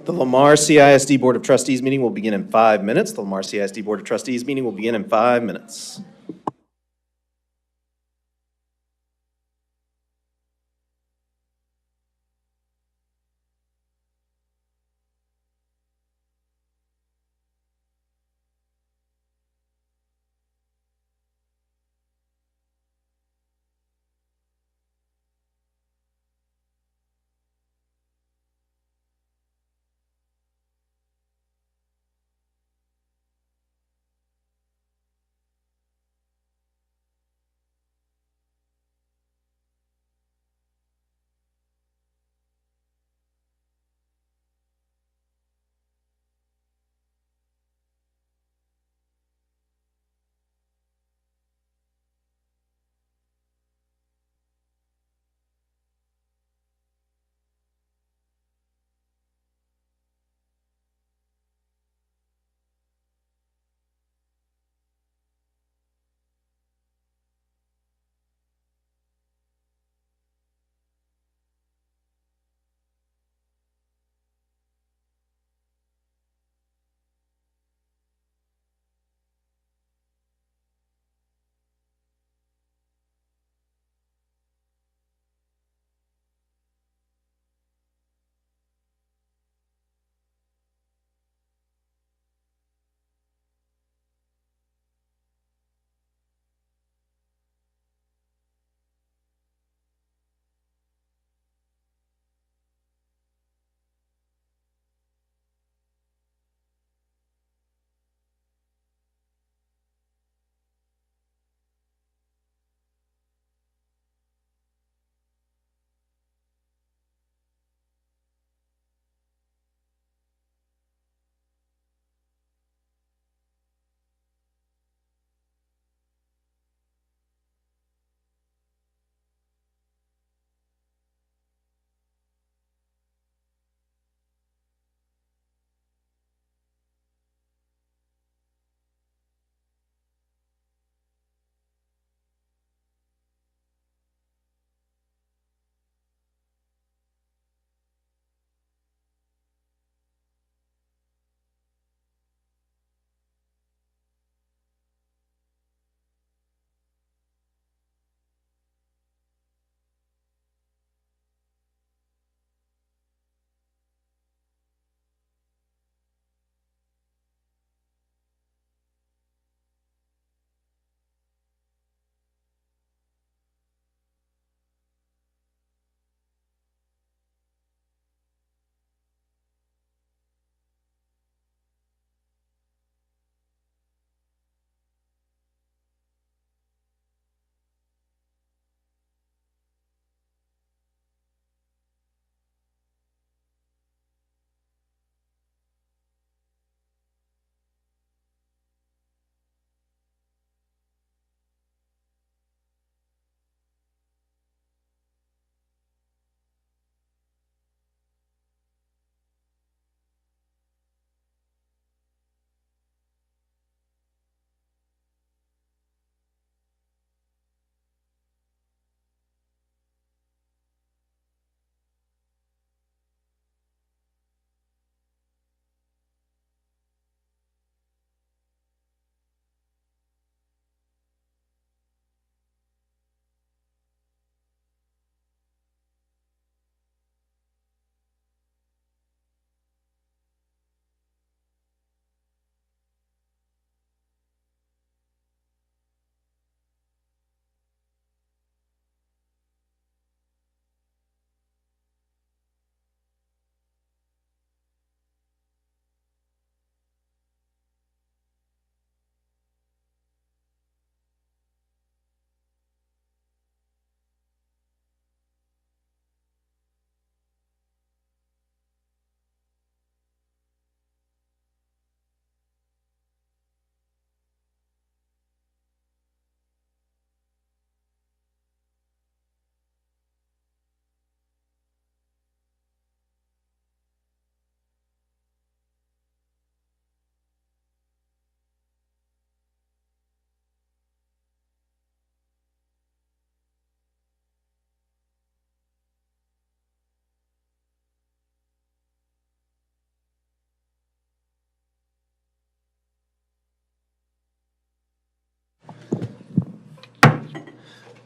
The Lamar CISD Board of Trustees meeting will begin in 5 minutes. The Lamar CISD Board of Trustees meeting will begin in 5 minutes.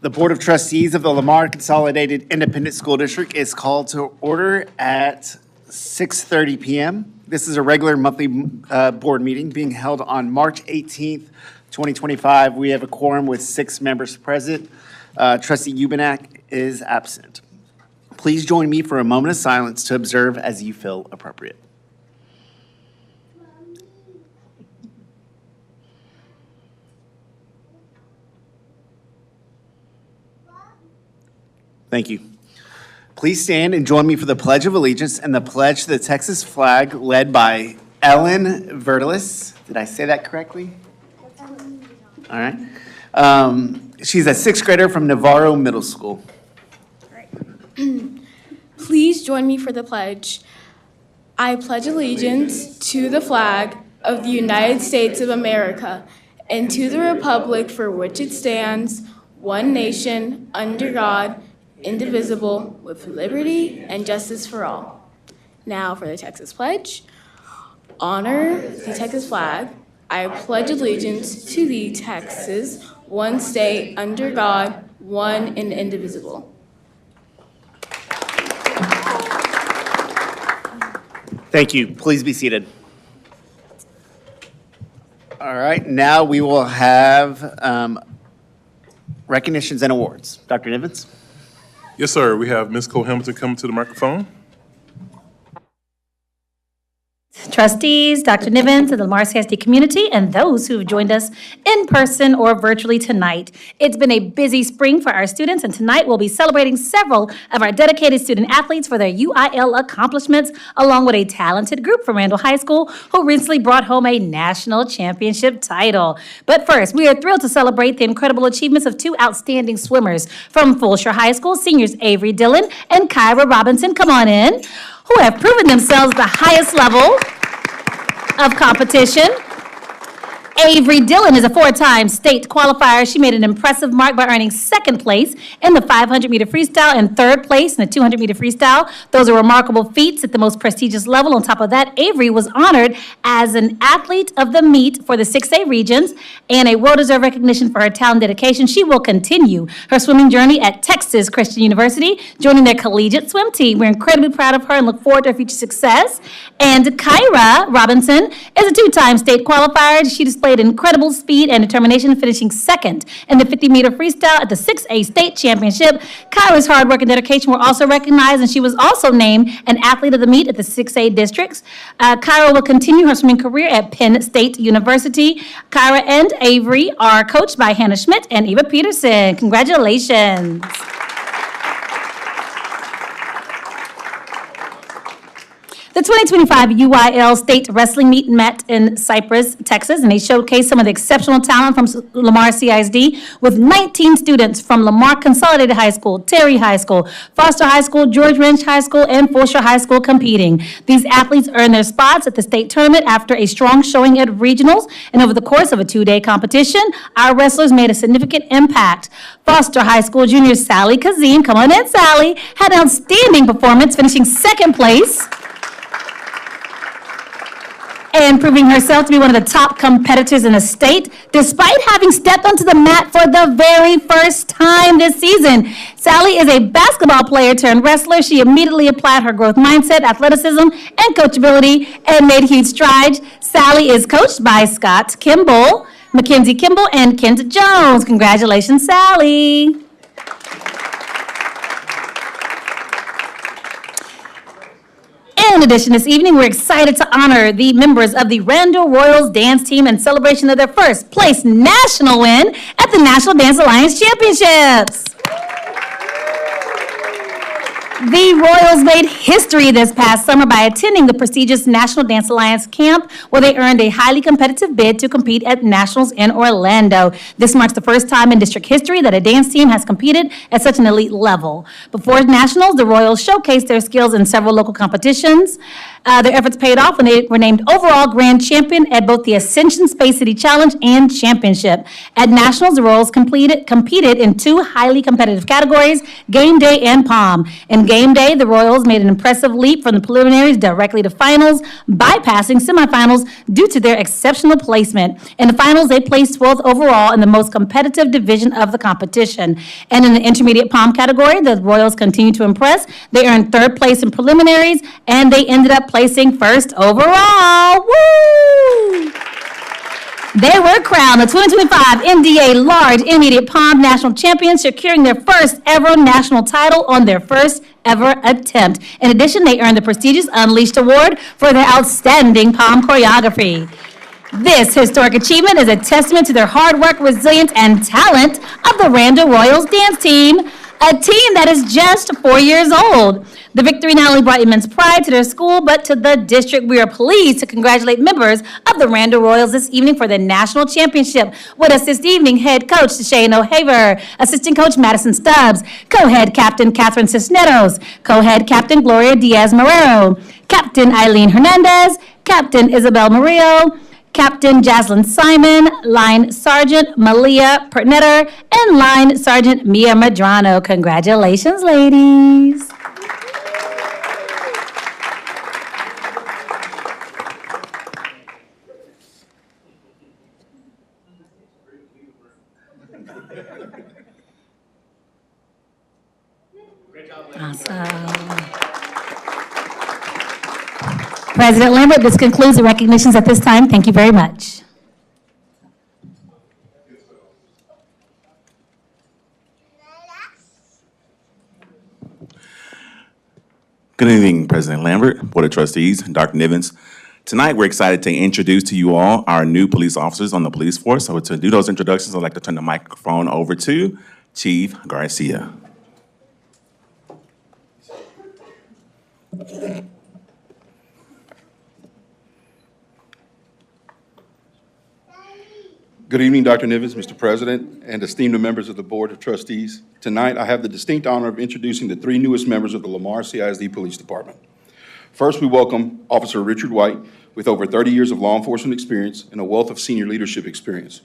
The Board of Trustees of the Lamar Consolidated Independent School District is called to order at 6:30 p.m. This is a regular monthly board meeting being held on March 18th, 2025. We have a quorum with 6 members present. Trustee Ubinak is absent. Please join me for a moment of silence to observe as you feel appropriate. Thank you. Please stand and join me for the Pledge of Allegiance and the pledge to the Texas flag led by Ellen Verdelis. Did I say that correctly? All right. She's a 6th grader from Navarro Middle School. All right. Please join me for the pledge. I pledge allegiance to the flag of the United States of America and to the republic for which it stands, one nation, under God, indivisible, with liberty and justice for all. Now for the Texas Pledge. Honor the Texas flag. I pledge allegiance to the Texas, one state, under God, one and indivisible. Thank you. Please be seated. All right, now we will have recognitions and awards. Dr. Nivens? Yes, sir. We have Ms. Cole Hamilton coming to the microphone. Trustees, Dr. Nivens, and the Lamar CISD community, and those who have joined us in person or virtually tonight. It's been a busy spring for our students, and tonight we'll be celebrating several of our dedicated student athletes for their UIL accomplishments, along with a talented group from Randall High School who recently brought home a national championship title. But first, we are thrilled to celebrate the incredible achievements of 2 outstanding swimmers from Fulshire High School, seniors Avery Dillon and Kyra Robinson, come on in, who have proven themselves the highest level of competition. Avery Dillon is a 4-time state qualifier. She made an impressive mark by earning 2nd place in the 500-meter freestyle and 3rd place in the 200-meter freestyle. Those are remarkable feats at the most prestigious level. On top of that, Avery was honored as an athlete of the meet for the 6A regions and a well-deserved recognition for her talent and dedication. She will continue her swimming journey at Texas Christian University, joining their collegiate swim team. We're incredibly proud of her and look forward to her future success. And Kyra Robinson is a 2-time state qualifier. She displayed incredible speed and determination, finishing 2nd in the 50-meter freestyle at the 6A state championship. Kyra's hard work and dedication were also recognized, and she was also named an athlete of the meet at the 6A districts. Kyra will continue her swimming career at Penn State University. Kyra and Avery are coached by Hannah Schmidt and Eva Peterson. Congratulations. The 2025 UIL State Wrestling Meet met in Cypress, Texas, and they showcased some of the exceptional talent from Lamar CISD with 19 students from Lamar Consolidated High School, Terry High School, Foster High School, George Wrench High School, and Fulshire High School competing. These athletes earned their spots at the state tournament after a strong showing at regionals, and over the course of a 2-day competition, our wrestlers made a significant impact. Foster High School junior Sally Kazim, come on in, Sally, had an outstanding performance, finishing 2nd place and proving herself to be one of the top competitors in the state, despite having stepped onto the mat for the very first time this season. Sally is a basketball player turned wrestler. She immediately applied her growth mindset, athleticism, and coachability and made huge strides. Sally is coached by Scott Kimball, Mackenzie Kimball, and Kent Jones. Congratulations, Sally. In addition, this evening, we're excited to honor the members of the Randall Royals dance team in celebration of their 1st place national win at the National Dance Alliance Championships. The Royals made history this past summer by attending the prestigious National Dance Alliance camp, where they earned a highly competitive bid to compete at Nationals in Orlando. This marks the first time in district history that a dance team has competed at such an elite level. Before Nationals, the Royals showcased their skills in several local competitions. Their efforts paid off when they were named overall grand champion at both the Ascension Space City Challenge and Championship. At Nationals, the Royals competed in 2 highly competitive categories, Game Day and Palm. In Game game day, the Royals made an impressive leap from the preliminaries directly to finals, bypassing semifinals due to their exceptional placement. In the finals, they placed 12th overall in the most competitive division of the competition. And in the intermediate palm category, the Royals continued to impress. They earned third place in preliminaries, and they ended up placing first overall. Woo! They were crowned the 2025 MDA Large Intermediate Palm National Champions, securing their first ever national title on their first ever attempt. In addition, they earned the prestigious Unleashed Award for their outstanding palm choreography. This historic achievement is a testament to their hard work, resilience, and talent of the Randall Royals dance team, a team that is just 4 years old. The victory not only brought immense pride to their school, but to the district. We are pleased to congratulate members of the Randall Royals this evening for the national championship. With us this evening, head coach Shane O'Haver, assistant coach Madison Stubbs, co-head captain Catherine Cisneros, co-head captain Gloria Diaz-Marrero, captain Eileen Hernandez, captain Isabel Murillo, Captain Jaslyn Simon, Line Sergeant Malia Pertnetter, and Line Sergeant Mia Madrano. Congratulations, ladies. Awesome. President Lambert, this concludes the recognitions at this time. Thank you very much. Good evening, President Lambert, Board of Trustees, Dr. Nivens. Tonight, we're excited to introduce to you all our new police officers on the police force. So to do those introductions, I'd like to turn the microphone over to Chief Garcia. Good evening, Dr. Nivens, Mr. President, and esteemed members of the Board of Trustees. Tonight, I have the distinct honor of introducing the three newest members of the Lamar CISD Police Department. First, we welcome Officer Richard White, with over 30 years of law enforcement experience and a wealth of senior leadership experience.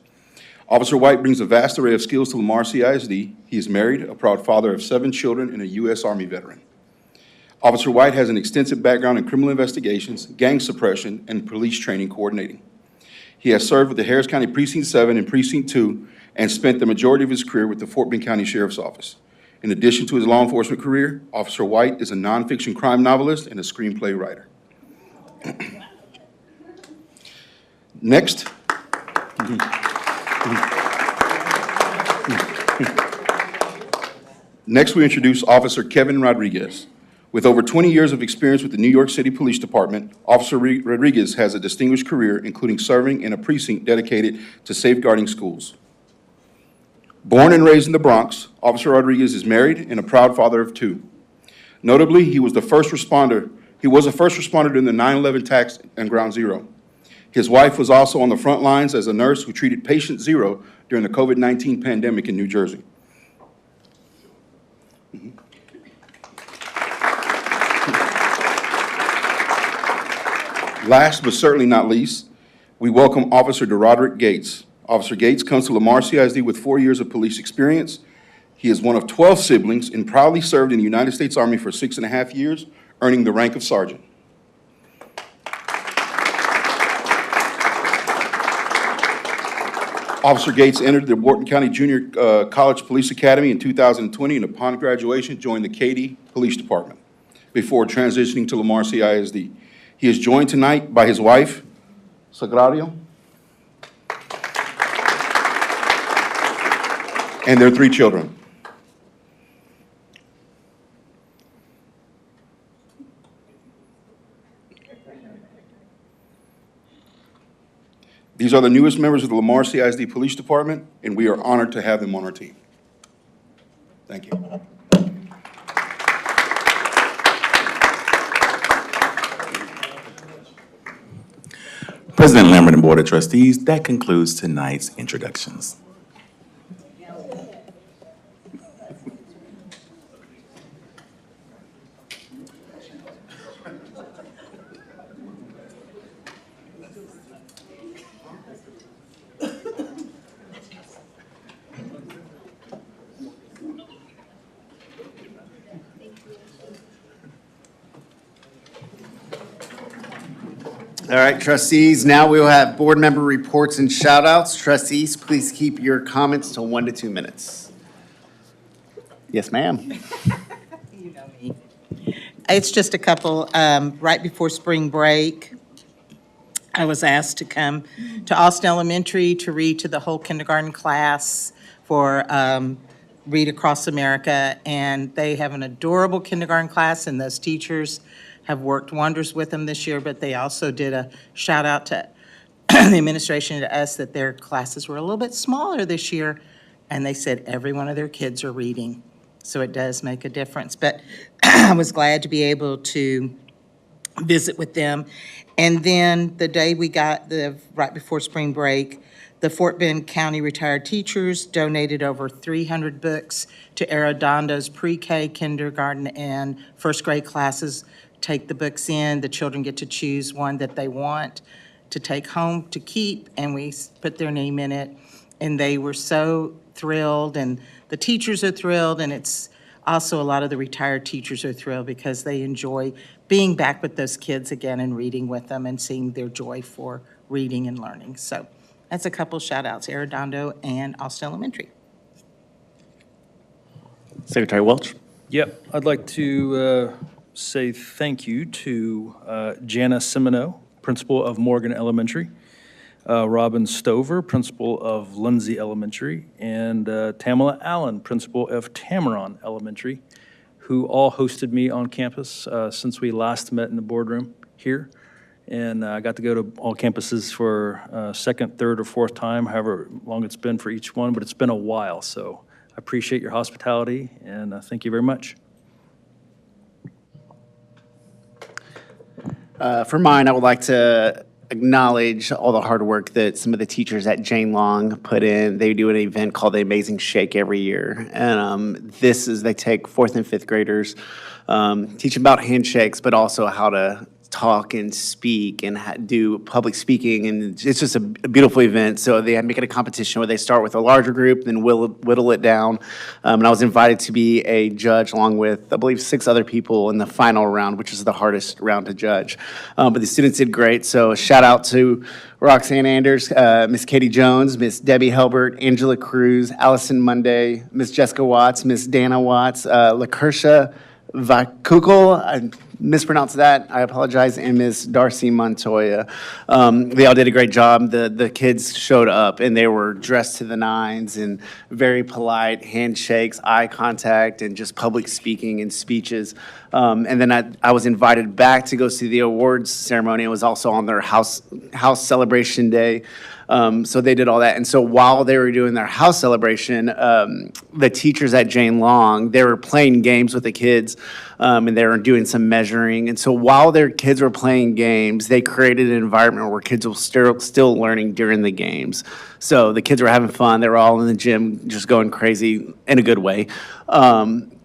Officer White brings a vast array of skills to Lamar CISD. He is married, a proud father of 7 children, and a U.S. Army veteran. Officer White has an extensive background in criminal investigations, gang suppression, and police training coordinating. He has served with the Harris County Precinct 7 and Precinct 2 and spent the majority of his career with the Fort Bend County Sheriff's Office. In addition to his law enforcement career, Officer White is a nonfiction crime novelist and a screenplay writer. Next. Next, we introduce Officer Kevin Rodriguez. With over 20 years of experience with the New York City Police Department, Officer Rodriguez has a distinguished career, including serving in a precinct dedicated to safeguarding schools. Born and raised in the Bronx, Officer Rodriguez is married and a proud father of 2. Notably, he was a first responder during the 9/11 attacks and Ground Zero. His wife was also on the front lines as a nurse who treated Patient Zero during the COVID-19 pandemic in New Jersey. Last but certainly not least, we welcome Officer DeRoderick Gates. Officer Gates comes to Lamar CISD with 4 years of police experience. He is one of 12 siblings and proudly served in the United States Army for 6.5 years, earning the rank of sergeant. Officer Gates entered the Wharton County Junior College Police Academy in 2020 and upon graduation joined the Katy Police Department before transitioning to Lamar CISD. He is joined tonight by his wife, Sagrario, and their 3 children. These are the newest members of the Lamar CISD Police Department, and we are honored to have them on our team. Thank you. President Lambert and Board of Trustees, that concludes tonight's introductions. All right, trustees, now we will have board member reports and shout outs. Trustees, please keep your comments to 1 to 2 minutes. Yes, ma'am. It's just a couple. Right before spring break, I was asked to come to Austin Elementary to read to the whole kindergarten class for Read Across America. And they have an adorable kindergarten class, and those teachers have worked wonders with them this year. But they also did a shout out to the administration, to us, that their classes were a little bit smaller this year. And they said every one of their kids are reading. So it does make a difference. But I was glad to be able to visit with them. And then the day we got right before spring break, the Fort Bend County retired teachers donated over 300 books to Arredondo's pre-K, kindergarten, and first grade classes. Take the books in, the children get to choose one that they want to take home to keep, and we put their name in it. And they were so thrilled, and the teachers are thrilled, and it's also a lot of the retired teachers are thrilled because they enjoy being back with those kids again and reading with them and seeing their joy for reading and learning. So that's a couple shout outs, Arredondo and Austin Elementary. Secretary Welch. Yep, I'd like to say thank you to Jana Semino, principal of Morgan Elementary, Robin Stover, principal of Lindsay Elementary, and Tamala Allen, principal of Tamaron Elementary, who all hosted me on campus since we last met in the boardroom here. And I got to go to all campuses for second, third, or fourth time, however long it's been for each one, but it's been a while. So I appreciate your hospitality, and thank you very much. For mine, I would like to acknowledge all the hard work that some of the teachers at Jane Long put in. They do an event called the Amazing Shake every year. And they take fourth and fifth graders, teach them about handshakes, but also how to talk and speak and do public speaking. And it's just a beautiful event. So they make it a competition where they start with a larger group, then whittle it down. And I was invited to be a judge along with, I believe, 6 other people in the final round, which is the hardest round to judge. But the students did great. So shout out to Roxanne Anders, Miss Katie Jones, Miss Debbie Helbert, Angela Cruz, Allison Monday, Miss Jessica Watts, Miss Dana Watts, LaKersha Vakukul, I mispronounced that, I apologize, and Ms. Darcy Montoya. They all did a great job. The kids showed up, and they were dressed to the nines and very polite, handshakes, eye contact, and just public speaking and speeches. And then I was invited back to go see the awards ceremony. It was also on their house celebration day. So they did all that. And so while they were doing their house celebration, the teachers at Jane Long, they were playing games with the kids, and they were doing some measuring. And so while their kids were playing games, they created an environment where kids were still learning during the games. So the kids were having fun. They were all in the gym just going crazy in a good way.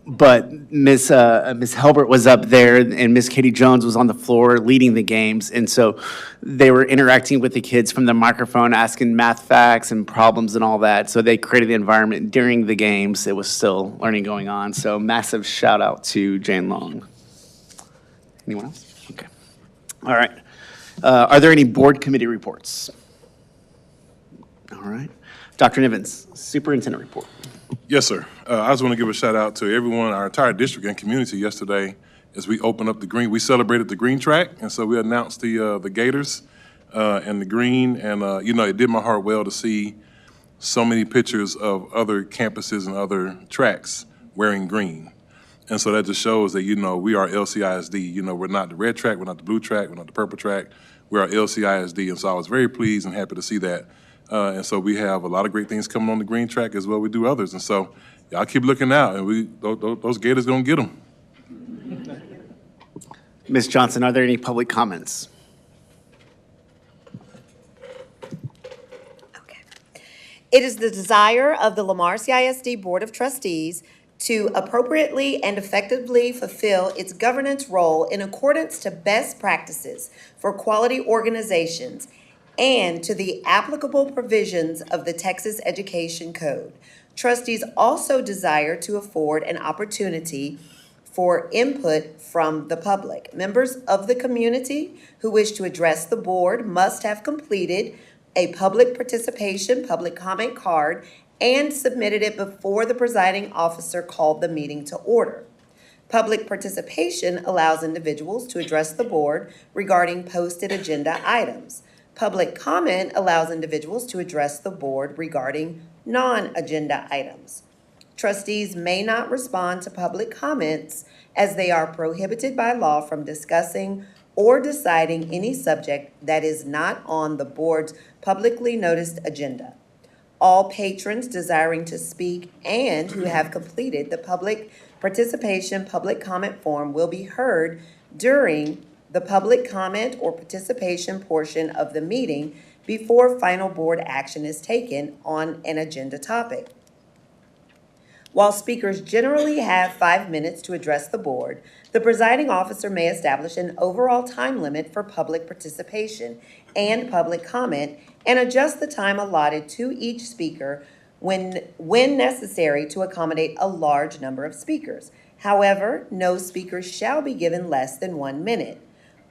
But Miss Helbert was up there, and Miss Katie Jones was on the floor leading the games. And so they were interacting with the kids from the microphone, asking math facts and problems and all that. So they created the environment during the games. It was still learning going on. So massive shout out to Jane Long. Anyone else? Okay. All right. Are there any board committee reports? All right. Dr. Nivens, superintendent report. Yes, sir. I just want to give a shout out to everyone, our entire district and community yesterday as we opened up the green. We celebrated the green track, and so we announced the Gators and the green. And, it did my heart well to see so many pictures of other campuses and other tracks wearing green. And so that just shows that, we are LCISD. We're not the red track, we're not the blue track, we're not the purple track. We are LCISD. And so I was very pleased and happy to see that. And so we have a lot of great things coming on the green track as well. We do others. And so y'all keep looking out, and those Gators going to get them. Ms. Johnson, are there any public comments? Okay. It is the desire of the Lamar CISD Board of Trustees to appropriately and effectively fulfill its governance role in accordance to best practices for quality organizations and to the applicable provisions of the Texas Education Code. Trustees also desire to afford an opportunity for input from the public. Members of the community who wish to address the board must have completed a public participation, public comment card, and submitted it before the presiding officer called the meeting to order. Public participation allows individuals to address the board regarding posted agenda items. Public comment allows individuals to address the board regarding non-agenda items. Trustees may not respond to public comments as they are prohibited by law from discussing or deciding any subject that is not on the board's publicly noticed agenda. All patrons desiring to speak and who have completed the public participation public comment form will be heard during the public comment or participation portion of the meeting before final board action is taken on an agenda topic. While speakers generally have 5 minutes to address the board, the presiding officer may establish an overall time limit for public participation and public comment and adjust the time allotted to each speaker when necessary to accommodate a large number of speakers. However, no speaker shall be given less than 1 minute.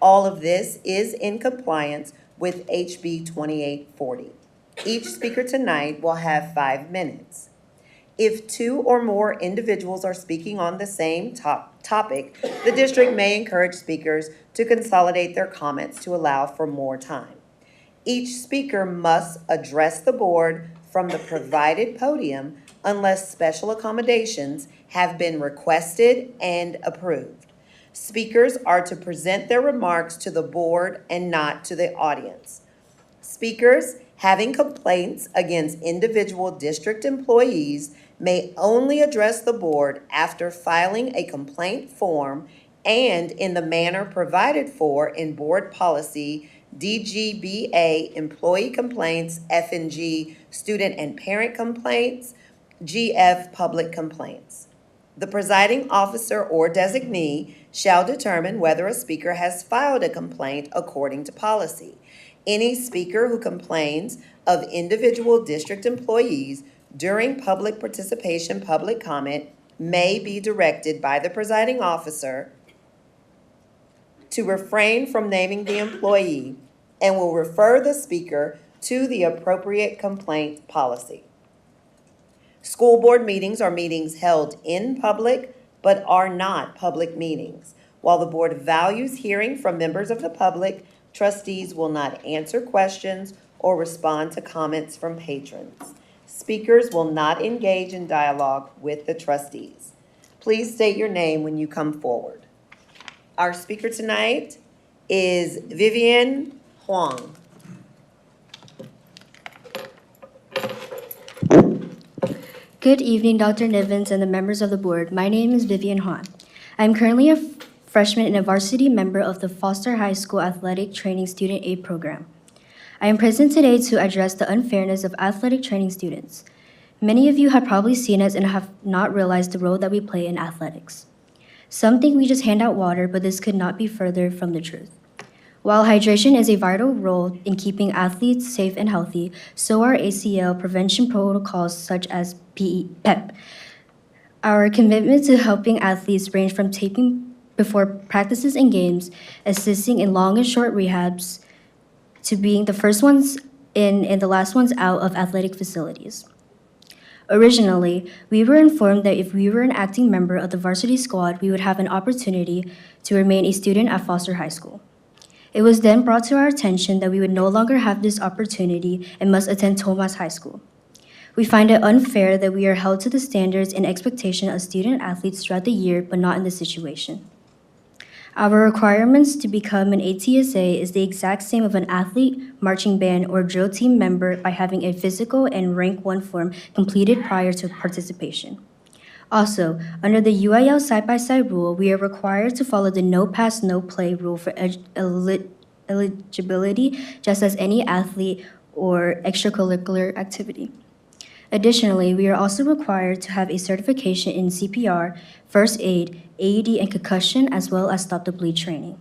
All of this is in compliance with HB 2840. Each speaker tonight will have 5 minutes. If 2 or more individuals are speaking on the same topic, the district may encourage speakers to consolidate their comments to allow for more time. Each speaker must address the board from the provided podium unless special accommodations have been requested and approved. Speakers are to present their remarks to the board and not to the audience. Speakers having complaints against individual district employees may only address the board after filing a complaint form and in the manner provided for in board policy DGBA employee complaints, F&G student and parent complaints, GF public complaints. The presiding officer or designee shall determine whether a speaker has filed a complaint according to policy. Any speaker who complains of individual district employees during public participation, public comment may be directed by the presiding officer to refrain from naming the employee and will refer the speaker to the appropriate complaint policy. School board meetings are meetings held in public but are not public meetings. While the board values hearing from members of the public, trustees will not answer questions or respond to comments from patrons. Speakers will not engage in dialogue with the trustees. Please state your name when you come forward. Our speaker tonight is Vivian Huang. Good evening, Dr. Nivens and the members of the board. My name is Vivian Huang. I'm currently a freshman and a varsity member of the Foster High School Athletic Training Student Aid Program. I am present today to address the unfairness of athletic training students. Many of you have probably seen us and have not realized the role that we play in athletics. Some think we just hand out water, but this could not be further from the truth. While hydration is a vital role in keeping athletes safe and healthy, so are ACL prevention protocols such as PEP. Our commitment to helping athletes range from taping before practices and games, assisting in long and short rehabs, to being the first ones in and the last ones out of athletic facilities. Originally, we were informed that if we were an acting member of the varsity squad, we would have an opportunity to remain a student at Foster High School. It was then brought to our attention that we would no longer have this opportunity and must attend Tomas High School. We find it unfair that we are held to the standards and expectation of student athletes throughout the year, but not in this situation. Our requirements to become an ATSA is the exact same of an athlete, marching band, or drill team member by having a physical and rank 1 form completed prior to participation. Also, under the UIL side-by-side rule, we are required to follow the no pass, no play rule for eligibility, just as any athlete or extracurricular activity. Additionally, we are also required to have a certification in CPR, first aid, AED, and concussion, as well as stop the bleed training.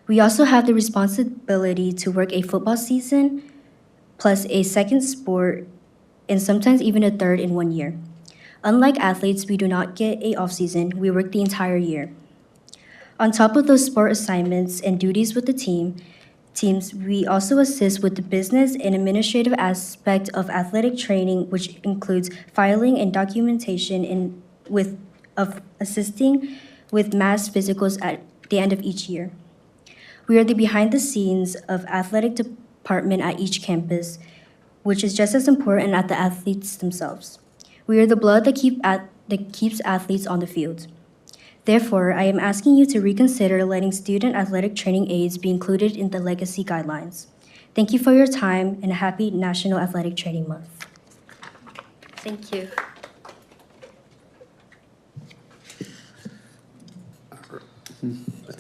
We also have the responsibility to work a football season, plus a second sport, and sometimes even a third in 1 year. Unlike athletes, we do not get a off-season, we work the entire year. On top of those sport assignments and duties with the teams, we also assist with the business and administrative aspect of athletic training, which includes filing and documentation of assisting with mass physicals at the end of each year. We are the behind the scenes of athletic department at each campus, which is just as important as the athletes themselves. We are the blood that keeps athletes on the field. Therefore, I am asking you to reconsider letting student athletic training aids be included in the legacy guidelines. Thank you for your time and happy National Athletic Training Month. Thank you.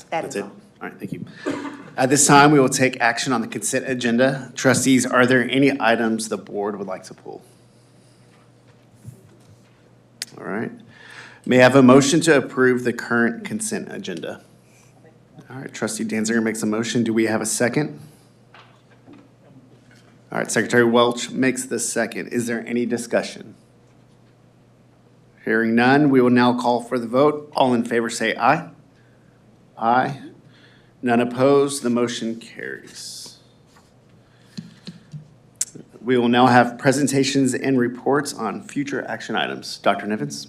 That's it. All right, thank you. At this time, we will take action on the consent agenda. Trustees, are there any items the board would like to pull? All right. May I have a motion to approve the current consent agenda? All right, Trustee Danziger makes a motion. Do we have a second? All right, Secretary Welch makes the second. Is there any discussion? Hearing none, we will now call for the vote. All in favor say aye. Aye. None opposed, the motion carries. We will now have presentations and reports on future action items. Dr. Nivens?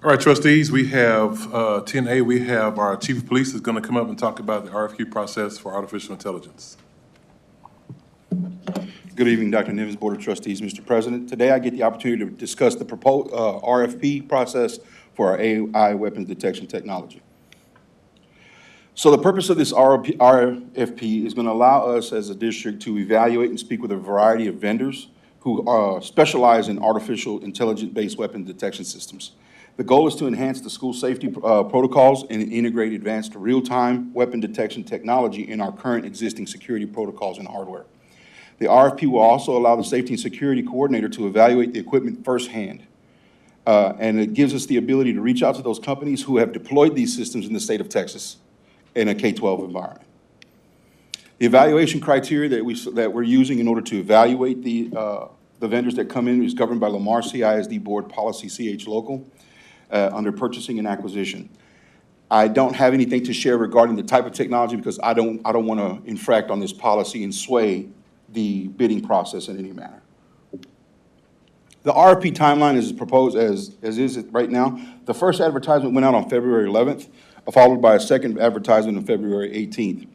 All right, trustees, we have 10A, we have our chief of police is going to come up and talk about the RFQ process for artificial intelligence. Good evening, Dr. Nivens, Board of Trustees, Mr. President. Today I get the opportunity to discuss the proposed RFP process for our AI weapons detection technology. So the purpose of this RFP is going to allow us as a district to evaluate and speak with a variety of vendors who specialize in artificial intelligence-based weapon detection systems. The goal is to enhance the school safety protocols and integrate advanced real-time weapon detection technology in our current existing security protocols and hardware. The RFP will also allow the safety and security coordinator to evaluate the equipment firsthand. And it gives us the ability to reach out to those companies who have deployed these systems in the state of Texas in a K-12 environment. The evaluation criteria that we're using in order to evaluate the vendors that come in is governed by Lamar CISD Board Policy CH Local under purchasing and acquisition. I don't have anything to share regarding the type of technology because I don't want to infract on this policy and sway the bidding process in any manner. The RFP timeline is proposed as is right now. The first advertisement went out on February 11th, followed by a second advertisement on February 18th.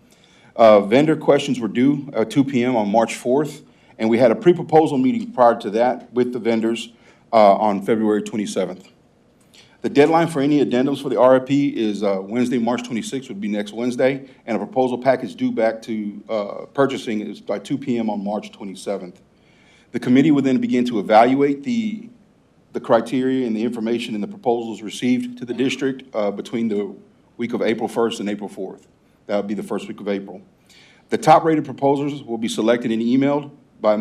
Vendor questions were due at 2 p.m. on March 4th, and we had a pre-proposal meeting prior to that with the vendors on February 27th. The deadline for any addendums for the RFP is Wednesday, March 26th, would be next Wednesday, and a proposal package due back to purchasing is by 2 p.m. on March 27th. The committee will then begin to evaluate the criteria and the information and the proposals received to the district between the week of April 1st and April 4th. That would be the first week of April. The top-rated proposals will be selected and emailed by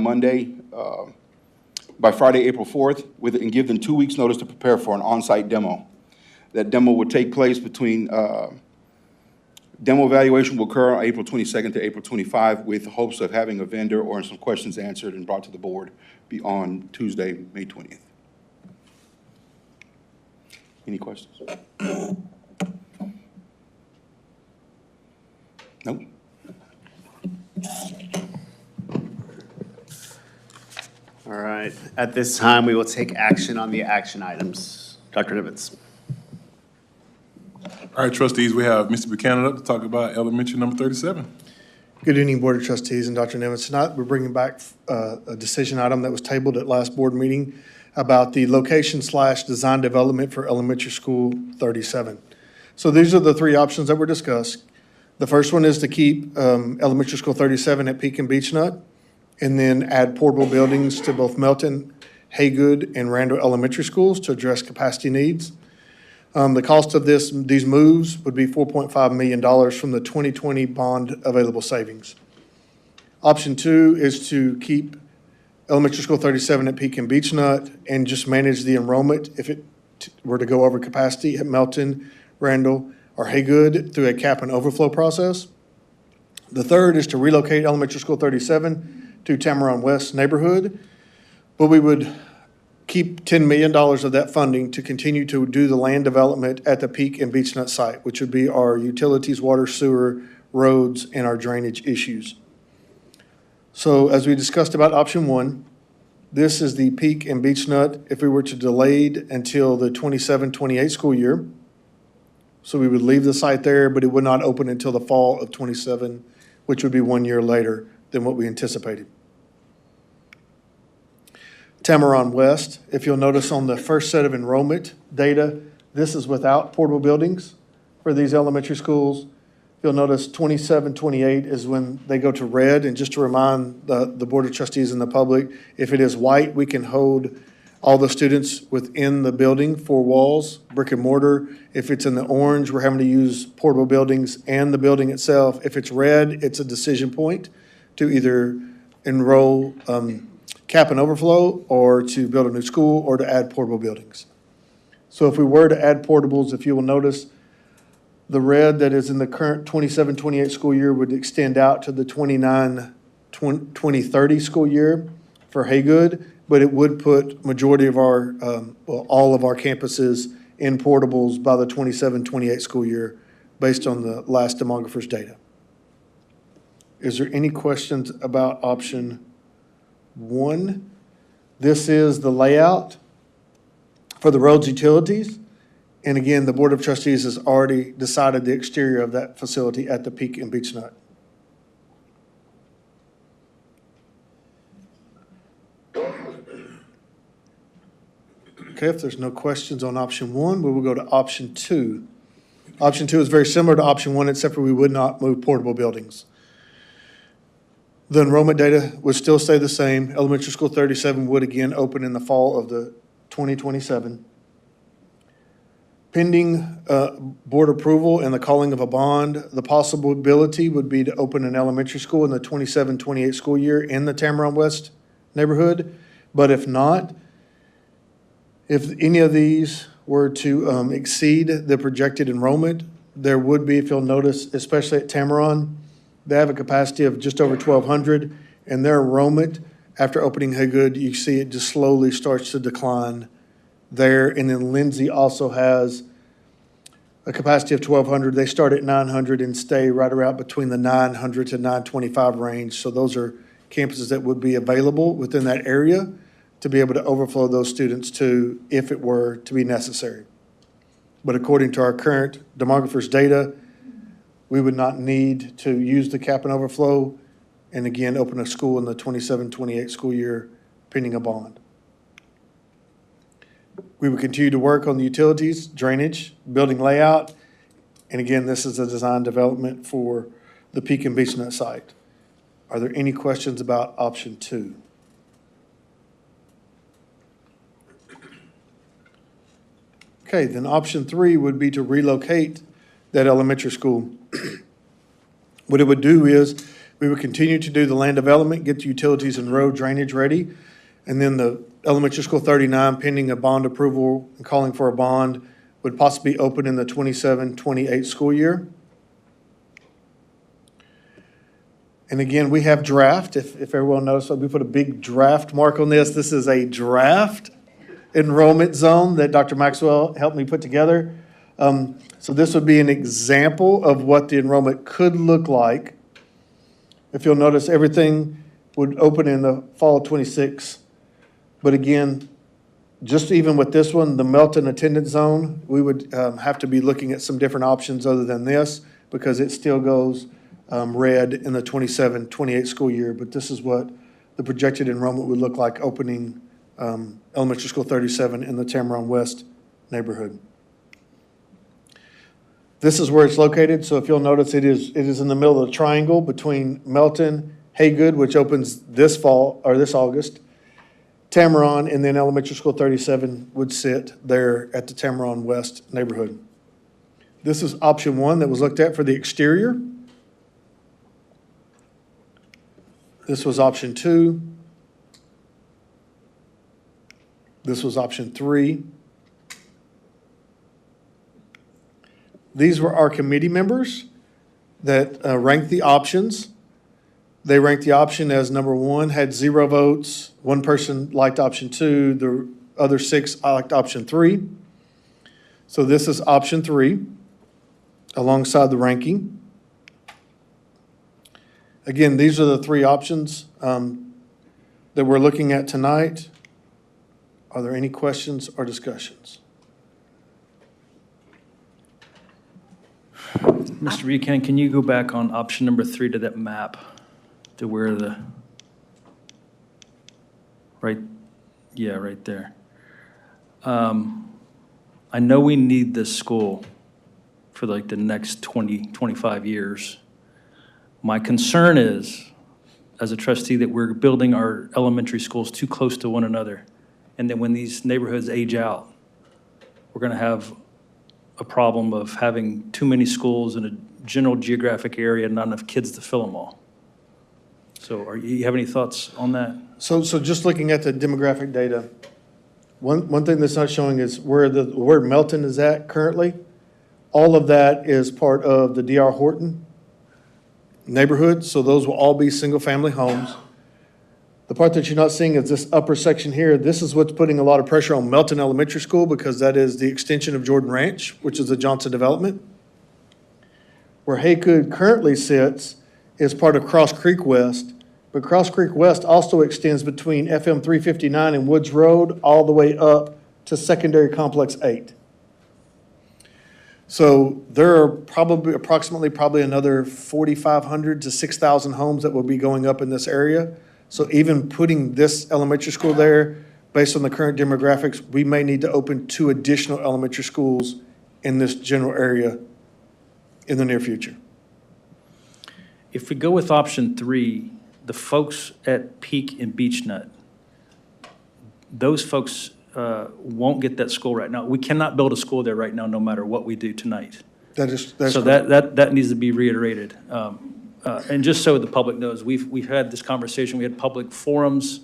Friday, April 4th, and give them 2 weeks' notice to prepare for an on-site demo. That demo would take place between, demo evaluation will occur on April 22nd to April 25 with hopes of having a vendor or some questions answered and brought to the board on Tuesday, May 20th. Any questions? Nope. All right, at this time, we will take action on the action items. Dr. Nivens. All right, trustees, we have Mr. Buchanan up to talk about elementary number 37. Good evening, Board of Trustees and Dr. Nivens. Tonight, we're bringing back a decision item that was tabled at last board meeting about the location/design development for elementary school 37. So these are the three options that were discussed. The first one is to keep elementary school 37 at Pekin Beach Nut, and then add portable buildings to both Melton, Haygood, and Randall Elementary Schools to address capacity needs. The cost of these moves would be $4.5 million from the 2020 bond available savings. Option two is to keep elementary school 37 at Pekin Beach Nut and just manage the enrollment if it were to go over capacity at Melton, Randall, or Haygood through a cap and overflow process. The third is to relocate elementary school 37 to Tamaron West neighborhood, but we would keep $10 million of that funding to continue to do the land development at the Peak and Beech Nut site, which would be our utilities, water, sewer, roads, and our drainage issues. So as we discussed about option one, this is the Peak and Beech Nut if we were to delay it until the 27-28 school year. So we would leave the site there, but it would not open until the fall of '27, which would be 1 year later than what we anticipated. Tamaron West, if you'll notice on the first set of enrollment data, this is without portable buildings for these elementary schools. You'll notice 27, 28 is when they go to red. And just to remind the Board of Trustees and the public, if it is white, we can hold all the students within the building, 4 walls, brick and mortar. If it's in the orange, we're having to use portable buildings and the building itself. If it's red, it's a decision point to either enroll cap and overflow, or to build a new school, or to add portable buildings. So if we were to add portables, if you will notice, the red that is in the current 27-28 school year would extend out to the 29-20-30 school year for Haygood, but it would put majority of our, all of our campuses in portables by the 27-28 school year based on the last demographer's data. Is there any questions about option one? This is the layout for the roads utilities. And again, the Board of Trustees has already decided the exterior of that facility at the Peak and Beech Nut. Okay, if there's no questions on option one, we will go to option two. Option two is very similar to option one, except for we would not move portable buildings. The enrollment data would still stay the same. Elementary School 37 would again open in the fall of the 2027. Pending board approval and the calling of a bond, the possibility would be to open an elementary school in the 27-28 school year in the Tamaron West neighborhood. But if not, if any of these were to exceed the projected enrollment, there would be, if you'll notice, especially at Tamaron, they have a capacity of just over 1,200, and their enrollment after opening Haygood, you see it just slowly starts to decline there. And then Lindsay also has a capacity of 1,200. They start at 900 and stay right around between the 900 to 925 range. So those are campuses that would be available within that area to be able to overflow those students to, if it were to be necessary. But according to our current demographer's data, we would not need to use the cap and overflow and again, open a school in the 27-28 school year pending a bond. We would continue to work on the utilities, drainage, building layout, and again, this is a design development for the Peak and Beech Nut site. Are there any questions about option two? Okay, then option three would be to relocate that elementary school. What it would do is we would continue to do the land development, get the utilities and road drainage ready, and then the elementary school 39, pending a bond approval and calling for a bond, would possibly open in the 27-28 school year. And again, we have draft. If everyone knows, so we put a big draft mark on this. This is a draft enrollment zone that Dr. Maxwell helped me put together. So this would be an example of what the enrollment could look like. If you'll notice, everything would open in the fall of 26. But again, just even with this one, the Melton attendance zone, we would have to be looking at some different options other than this because it still goes red in the 27-28 school year. But this is what the projected enrollment would look like opening elementary school 37 in the Tamaron West neighborhood. This is where it's located. So if you'll notice, it is in the middle of the triangle between Melton, Haygood, which opens this fall or this August, Tamaron, and then elementary school 37 would sit there at the Tamaron West neighborhood. This is option one that was looked at for the exterior. This was option two. This was option three. These were our committee members that ranked the options. They ranked the option as number one, had 0 votes. One person liked option two. The other 6 elect option 3. So this is option 3 alongside the ranking. Again, these are the 3 options that we're looking at tonight. Are there any questions or discussions? Mr. Recan, can you go back on option number 3 to that map, to where right there. I know we need this school for like the next 20, 25 years. My concern is, as a trustee, that we're building our elementary schools too close to one another. And then when these neighborhoods age out, we're going to have a problem of having too many schools in a general geographic area and not enough kids to fill them all. So you have any thoughts on that? So just looking at the demographic data, one thing that's not showing is where Melton is at currently. All of that is part of the D.R. Horton neighborhood, so those will all be single-family homes. The part that you're not seeing is this upper section here. This is what's putting a lot of pressure on Melton Elementary School because that is the extension of Jordan Ranch, which is a Johnson development. Where Haycood currently sits is part of Cross Creek West, but Cross Creek West also extends between FM 359 and Woods Road all the way up to Secondary Complex 8. So there are approximately another 4,500 to 6,000 homes that will be going up in this area. So even putting this elementary school there, based on the current demographics, we may need to open 2 additional elementary schools in this general area in the near future. If we go with option 3, the folks at Peak and Beech Nut, those folks won't get that school right now. We cannot build a school there right now, no matter what we do tonight. That's So correct. that needs to be reiterated. And just so the public knows, we've had this conversation, we had public forums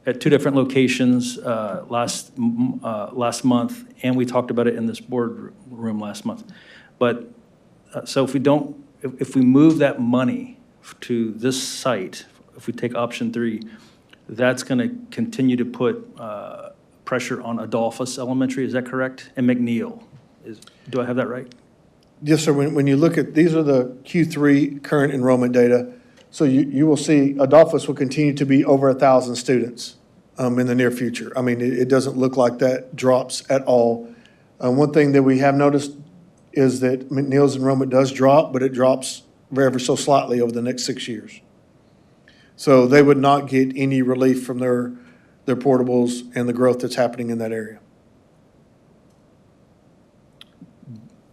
at 2 different locations last month, and we talked about it in this boardroom last month. But, so if we move that money to this site, if we take option 3, that's going to continue to put pressure on Adolphus Elementary, is that correct? And McNeil, do I have that right? Yes, sir. When you look at, these are the Q3 current enrollment data. So you will see Adolphus will continue to be over 1,000 students in the near future. I mean, it doesn't look like that drops at all. One thing that we have noticed is that McNeil's enrollment does drop, but it drops ever so slightly over the next 6 years. So they would not get any relief from their portables and the growth that's happening in that area.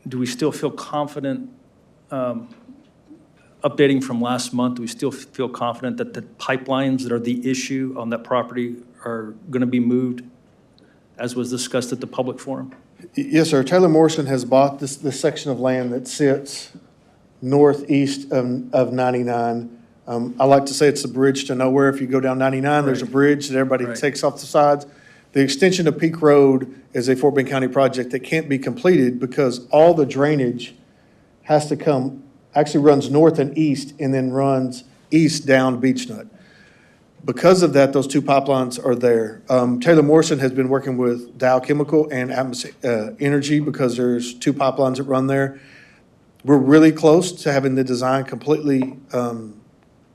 Do we still feel confident, updating from last month, do we still feel confident that the pipelines that are the issue on that property are going to be moved as was discussed at the public forum? Yes, sir. Taylor Morrison has bought this section of land that sits northeast of 99. I like to say it's the bridge to nowhere. If you go down 99, there's a bridge that everybody Right. takes off the sides. The extension of Peak Road is a Fort Bend County project that can't be completed because all the drainage has to come, actually runs north and east and then runs east down Beech Nut. Because of that, those 2 pipelines are there. Taylor Morrison has been working with Dow Chemical and Energy because there's 2 pipelines that run there. We're really close to having the design completely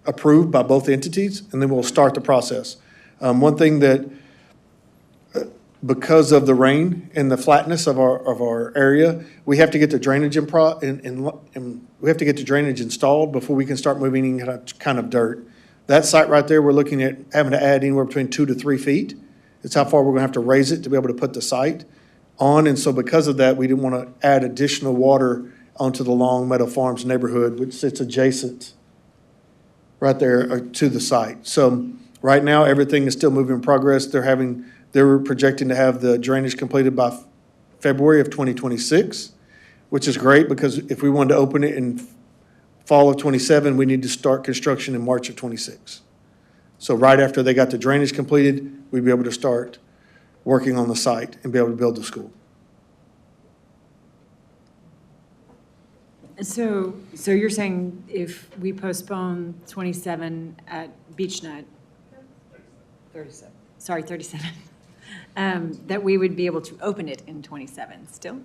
approved by both entities, and then we'll start the process. One thing that, because of the rain and the flatness of our area, we have to get the drainage we have to get the drainage installed before we can start moving any kind of dirt. That site right there, we're looking at having to add anywhere between 2 to 3 feet. It's how far we're gonna have to raise it to be able to put the site on. And so because of that, we didn't want to add additional water onto the Long Meadow Farms neighborhood, which sits adjacent right there to the site. So right now, everything is still moving in progress. They were projecting to have the drainage completed by February of 2026, which is great because if we wanted to open it in fall of 27, we need to start construction in March of 26. So right after they got the drainage completed, we'd be able to start working on the site and be able to build the school. So you're saying if we postpone 27 at Beech Nut, 37, that we would be able to open it in '27 still?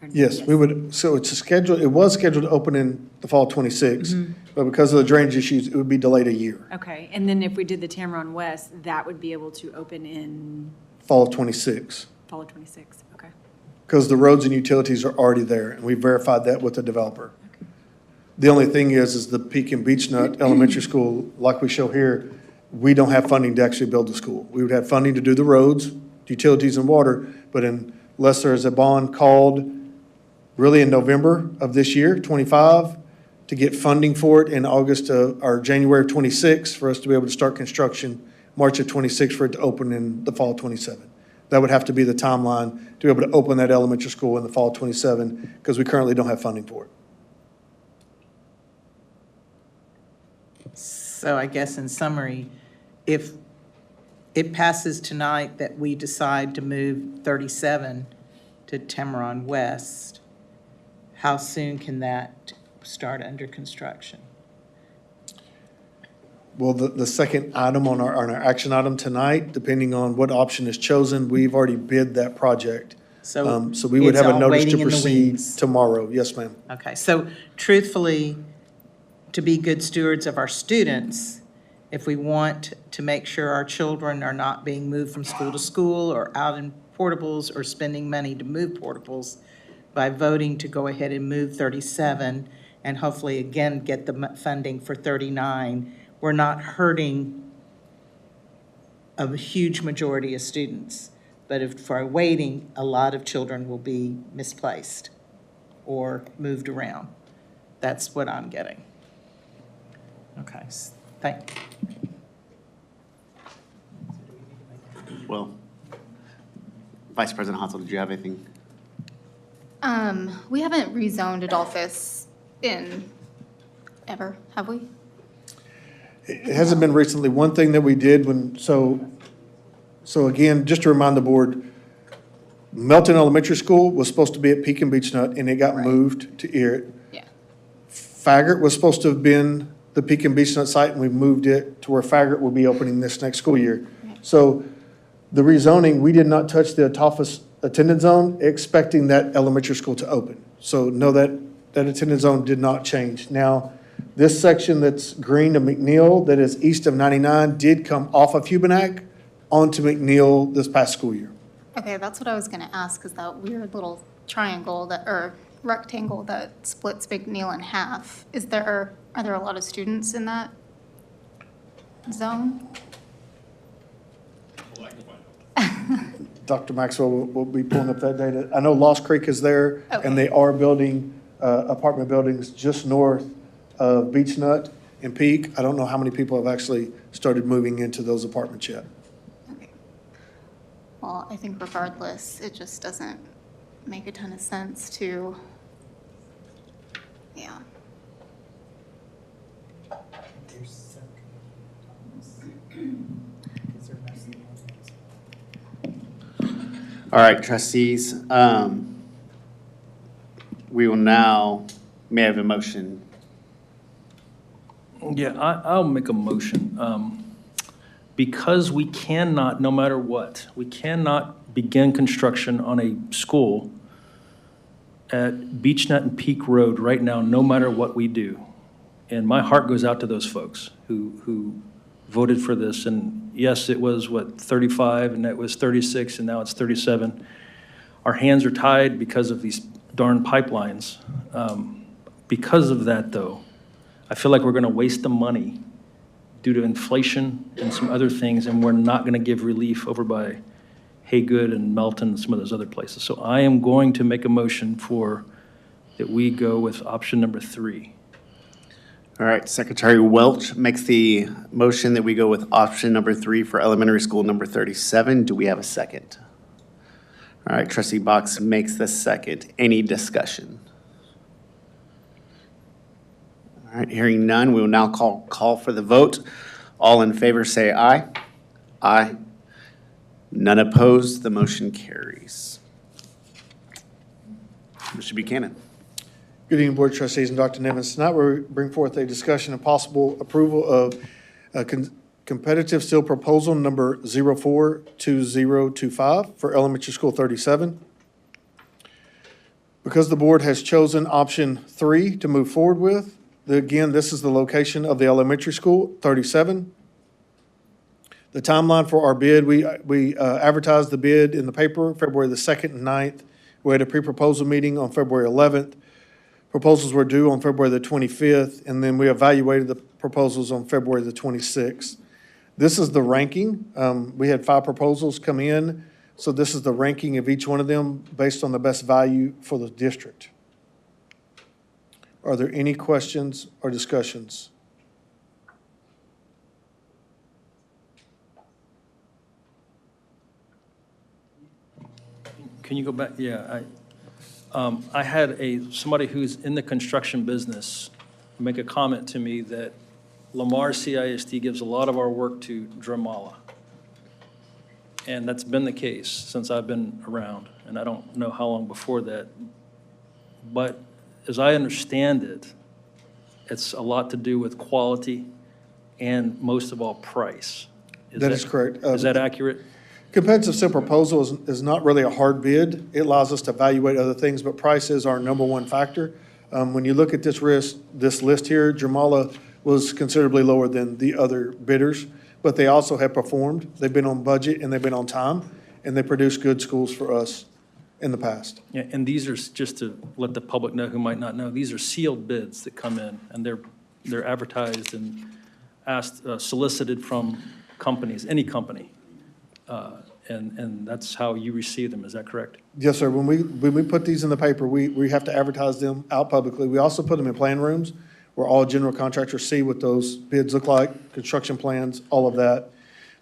Or- Yes, we would, so it's scheduled, it was scheduled to open in the fall of '26, but because of the drainage issues, it would be delayed a year, Okay, and then if we did the Tamron West, that would be able to open in fall of '26. fall of '26, okay. Because the roads and utilities are already there, and we verified that with the developer. The only thing is the Peak and Beech Nut Elementary School, like we show here, we don't have funding to actually build the school. We would have funding to do the roads, utilities, and water, but unless there's a bond called really in November of this year, '25, to get funding for it in August or January of '26, for us to be able to start construction, March of '26 for it to open in the fall of '27. That would have to be the timeline to be able to open that elementary school in the fall of '27, because we currently don't have funding for it. So I guess in summary, if it passes tonight that we decide to move 37 to Tamron West, how soon can that start under construction? Well, the second item on our action item tonight, depending on what option is chosen, we've already bid that project. So So we would it's have a all notice waiting to in the proceed wings. tomorrow. Yes, ma'am. Okay, so truthfully, to be good stewards of our students, if we want to make sure our children are not being moved from school to school or out in portables or spending money to move portables, by voting to go ahead and move 37 and hopefully again get the funding for 39, we're not hurting a huge majority of students. But if for waiting, a lot of children will be misplaced or moved around. That's what I'm getting. Okay, thank you. Well, Vice President Hansel, did you have anything? We haven't rezoned Adolphus in ever, have we? It hasn't been recently. One thing that we did so again, just to remind the board, Melton Elementary School was supposed to be at Peak and Beech Nut, and it got moved to Errett. Yeah. Faggart was supposed to have been the Peak and Beech Nut site, and we moved it to where Faggart will be opening this next school year. So the rezoning, we did not touch the Adolphus attendance zone, expecting that elementary school to open. So no, that attendance zone did not change. Now, this section that's green to McNeil, that is east of 99, did come off of Hubenack onto McNeil this past school year. Okay, that's what I was gonna ask, is that weird little triangle that, or rectangle that splits McNeil in half. Are there a lot of students in that zone? Dr. Maxwell will be pulling up that data. I know Lost Creek is there, Okay. and they are building apartment buildings just north of Beech Nut and Peak. I don't know how many people have actually started moving into those apartments yet. Okay. Well, I think regardless, it just doesn't make a ton of sense to, yeah. All right, trustees, we will now, may I have a motion? Yeah, I'll make a motion. Because we cannot, no matter what, we cannot begin construction on a school at Beech Nut and Peak Road right now, no matter what we do. And my heart goes out to those folks who voted for this. And yes, it was, 35, and that was 36, and now it's 37. Our hands are tied because of these darn pipelines. Because of that, though, I feel like we're going to waste the money due to inflation and some other things, and we're not going to give relief over by Haygood and Melton and some of those other places. So I am going to make a motion that we go with option number 3. All right, Secretary Welch makes the motion that we go with option number 3 for elementary school number 37. Do we have a second? All right, Trustee Box makes the second. Any discussion? All right, hearing none, we will now call for the vote. All in favor say aye. Aye. None opposed, the motion carries. Mr. Buchanan. Good evening, Board of Trustees and Dr. Nivens. Tonight, we bring forth a discussion of possible approval of competitive seal proposal number 042025 for elementary school 37. Because the board has chosen option 3 to move forward with, again, this is the location of the elementary school, 37. The timeline for our bid, we advertised the bid in the paper February the 2nd and 9th. We had a pre-proposal meeting on February 11th. Proposals were due on February the 25th, and then we evaluated the proposals on February the 26th. This is the ranking. We had 5 proposals come in, so this is the ranking of each one of them based on the best value for the district. Are there any questions or discussions? Can you go back? Yeah, I had somebody who's in the construction business make a comment to me that Lamar CISD gives a lot of our work to Dramala. And that's been the case since I've been around, and I don't know how long before that. But as I understand it, it's a lot to do with quality and most of all, price. That is correct. Is that accurate? Competitive seal proposal is not really a hard bid. It allows us to evaluate other things, but price is our number one factor. When you look at this list here, Jamala was considerably lower than the other bidders, but they also have performed. They've been on budget and they've been on time, and they produce good schools for us in the past. Yeah, and these are, just to let the public know who might not know, these are sealed bids that come in, and they're advertised and asked, solicited from companies, any company. And that's how you receive them, is that correct? Yes, sir. When we put these in the paper, we have to advertise them out publicly. We also put them in plan rooms where all general contractors see what those bids look like, construction plans, all of that.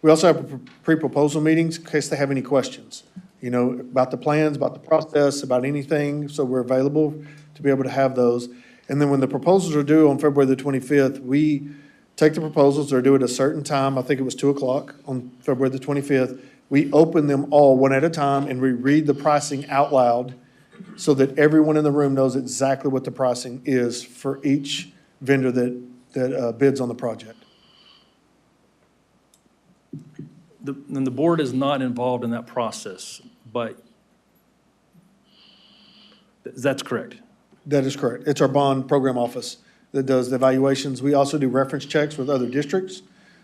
We also have pre-proposal meetings in case they have any questions, you know, about the plans, about the process, about anything. So we're available to be able to have those. And then when the proposals are due on February the 25th, we take the proposals, they're due at a certain time. I think it was 2 o'clock on February the 25th. We open them all one at a time and we read the pricing out loud so that everyone in the room knows exactly what the pricing is for each vendor that bids on the project. And the board is not involved in that process, but that's correct? That is correct. It's our bond program office that does the evaluations. We also do reference checks with other districts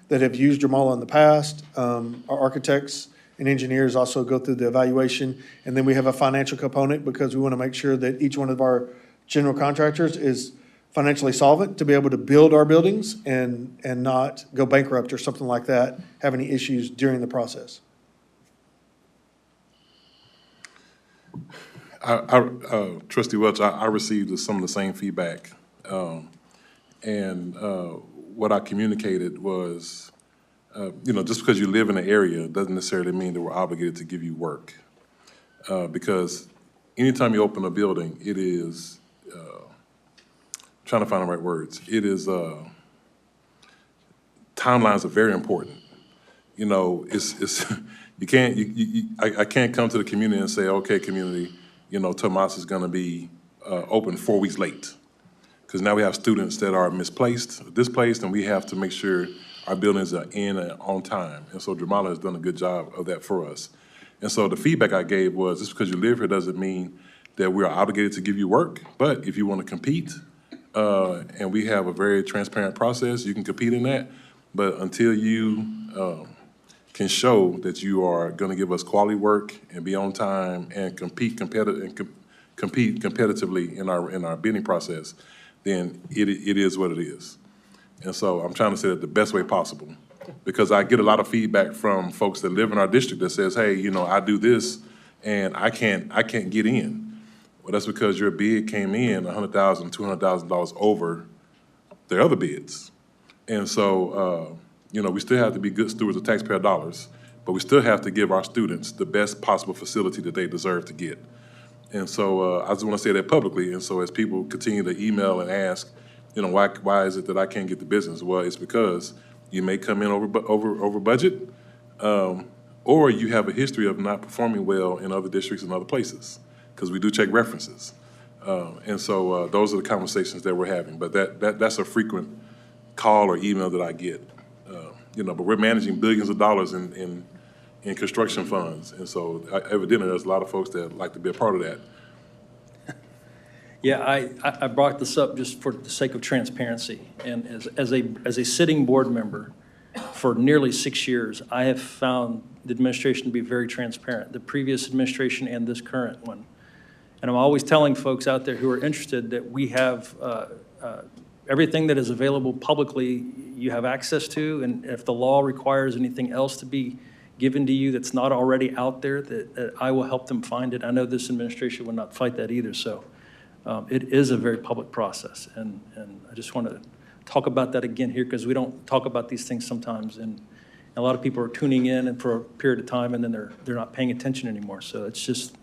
that have used Jamala in the past. Our architects and engineers also go through the evaluation. And then we have a financial component because we want to make sure that each one of our general contractors is financially solvent to be able to build our buildings and not go bankrupt or something like that, have any issues during the process. Trustee Welch, I received some of the same feedback. What I communicated was, just because you live in an area doesn't necessarily mean that we're obligated to give you work. Because anytime you open a building, it is, trying to find the right words, it is, timelines are very important. You know, you can't, I can't come to the community and say, okay, community, Tomas is gonna be open 4 weeks late. Because now we have students that are displaced, and we have to make sure our buildings are in and on time. And so Jamala has done a good job of that for us. And so the feedback I gave was, just because you live here doesn't mean that we're obligated to give you work, but if you want to compete, and we have a very transparent process, you can compete in that. But until you can show that you are going to give us quality work and be on time and compete competitively in our bidding process, then it is what it is. And so I'm trying to say that the best way possible, because I get a lot of feedback from folks that live in our district that says, hey, I do this and I can't get in. Well, that's because your bid came in $100,000, $200,000 over the other bids. And so, we still have to be good stewards of taxpayer dollars, but we still have to give our students the best possible facility that they deserve to get. And so I just want to say that publicly. And so as people continue to email and ask, why is it that I can't get the business? Well, it's because you may come in over budget, or you have a history of not performing well in other districts and other places, because we do check references. And so those are the conversations that we're having. But that's a frequent call or email that I get. But we're managing billions of dollars in construction funds. And so evidently, there's a lot of folks that like to be a part of that. Yeah, I brought this up just for the sake of transparency. And as a sitting board member for nearly 6 years, I have found the administration to be very transparent, the previous administration and this current one. And I'm always telling folks out there who are interested that we have everything that is available publicly, you have access to. And if the law requires anything else to be given to you that's not already out there, that I will help them find it. I know this administration would not fight that either. So it is a very public process. And I just want to talk about that again here because we don't talk about these things sometimes. And a lot of people are tuning in and for a period of time and then they're not paying attention anymore. So it's just,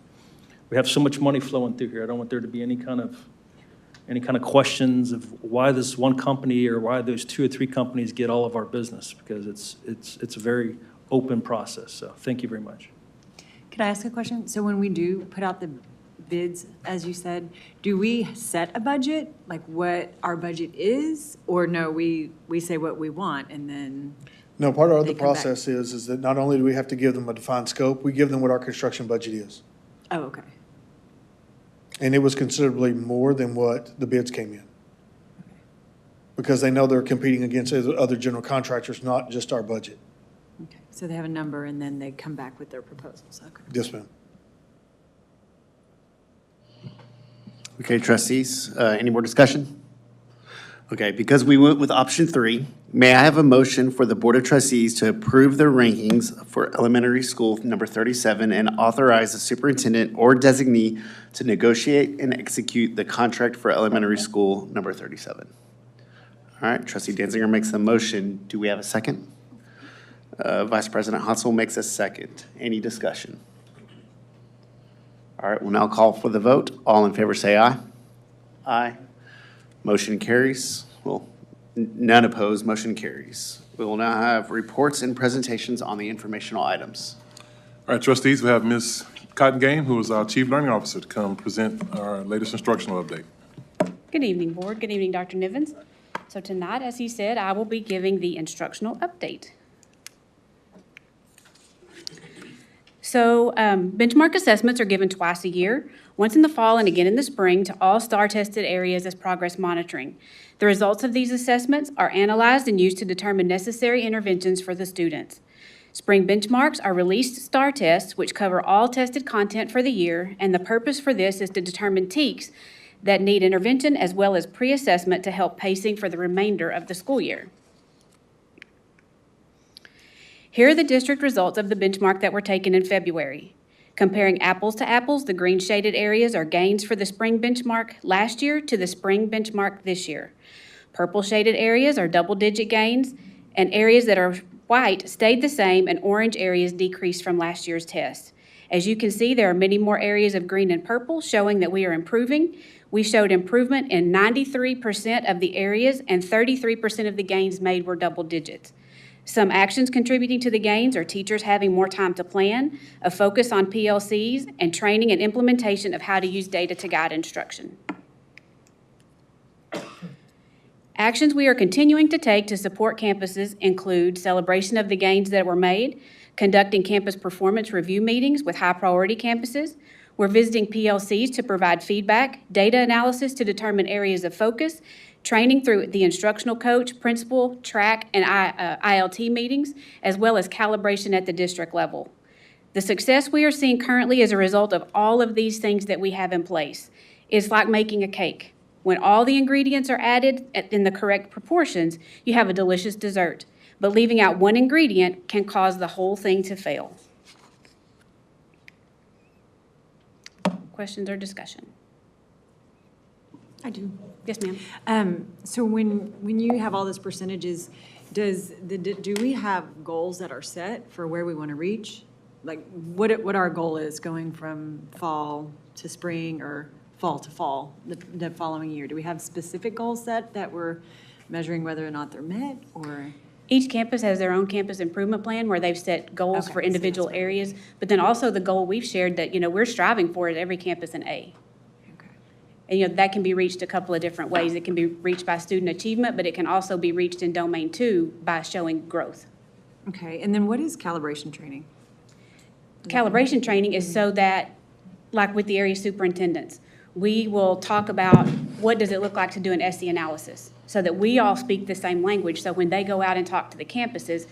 we have so much money flowing through here. I don't want there to be any kind of questions of why this one company or why those 2 or 3 companies get all of our business, because it's a very open process. So thank you very much. Could I ask a question? So when we do put out the bids, as you said, do we set a budget, like what our budget is? Or no, we say what we want and then? No, part of They the come back. process is that not only do we have to give them a defined scope, we give them what our construction budget is. Oh, okay. And it was considerably more than what the bids came in. Because they know they're competing against other general contractors, not just our budget. Okay. So they have a number and then they come back with their proposals. Okay. Yes, ma'am. Okay, trustees, any more discussion? Okay, because we went with option 3, may I have a motion for the Board of Trustees to approve the rankings for elementary school number 37 and authorize the superintendent or designee to negotiate and execute the contract for elementary school number 37? All right, trustee Danziger makes the motion. Do we have a second? Vice President Hansel makes a second. Any discussion? All right, we'll now call for the vote. All in favor say aye. Aye. Motion carries. Well, none opposed, motion carries. We will now have reports and presentations on the informational items. All right, trustees, we have Ms. Cotton Game, who is our Chief Learning Officer, to come present our latest instructional update. Good evening, Board. Good evening, Dr. Nivens. So tonight, as he said, I will be giving the instructional update. So benchmark assessments are given twice a year, once in the fall and again in the spring, to all STAR-tested areas as progress monitoring. The results of these assessments are analyzed and used to determine necessary interventions for the students. Spring benchmarks are released STAR tests, which cover all tested content for the year, and the purpose for this is to determine TEKs that need intervention as well as pre-assessment to help pacing for the remainder of the school year. Here are the district results of the benchmark that were taken in February. Comparing apples to apples, the green shaded areas are gains for the spring benchmark last year to the spring benchmark this year. Purple shaded areas are double-digit gains, and areas that are white stayed the same, and orange areas decreased from last year's test. As you can see, there are many more areas of green and purple showing that we are improving. We showed improvement in 93% of the areas, and 33% of the gains made were double digits. Some actions contributing to the gains are teachers having more time to plan, a focus on PLCs, and training and implementation of how to use data to guide instruction. Actions we are continuing to take to support campuses include celebration of the gains that were made, conducting campus performance review meetings with high-priority campuses. We're visiting PLCs to provide feedback, data analysis to determine areas of focus, training through the instructional coach, principal, track, and ILT meetings, as well as calibration at the district level. The success we are seeing currently is a result of all of these things that we have in place. It's like making a cake. When all the ingredients are added in the correct proportions, you have a delicious dessert. But leaving out one ingredient can cause the whole thing to fail. Questions or discussion? I do. Yes, ma'am. So when you have all those percentages, do we have goals that are set for where we want to reach? Like what our goal is going from fall to spring or fall to fall the following year? Do we have specific goals set that we're measuring whether or not they're met, or? Each campus has their own campus improvement plan where they've set goals for individual areas, but then also the goal we've shared that, we're striving for at every campus in A. And, that can be reached a couple of different ways. It can be reached by student achievement, but it can also be reached in Domain 2 by showing growth. Okay, and then what is calibration training? Calibration training is so that, like with the area superintendents, we will talk about what does it look like to do an SE analysis, so that we all speak the same language, so when they go out and talk to the campuses,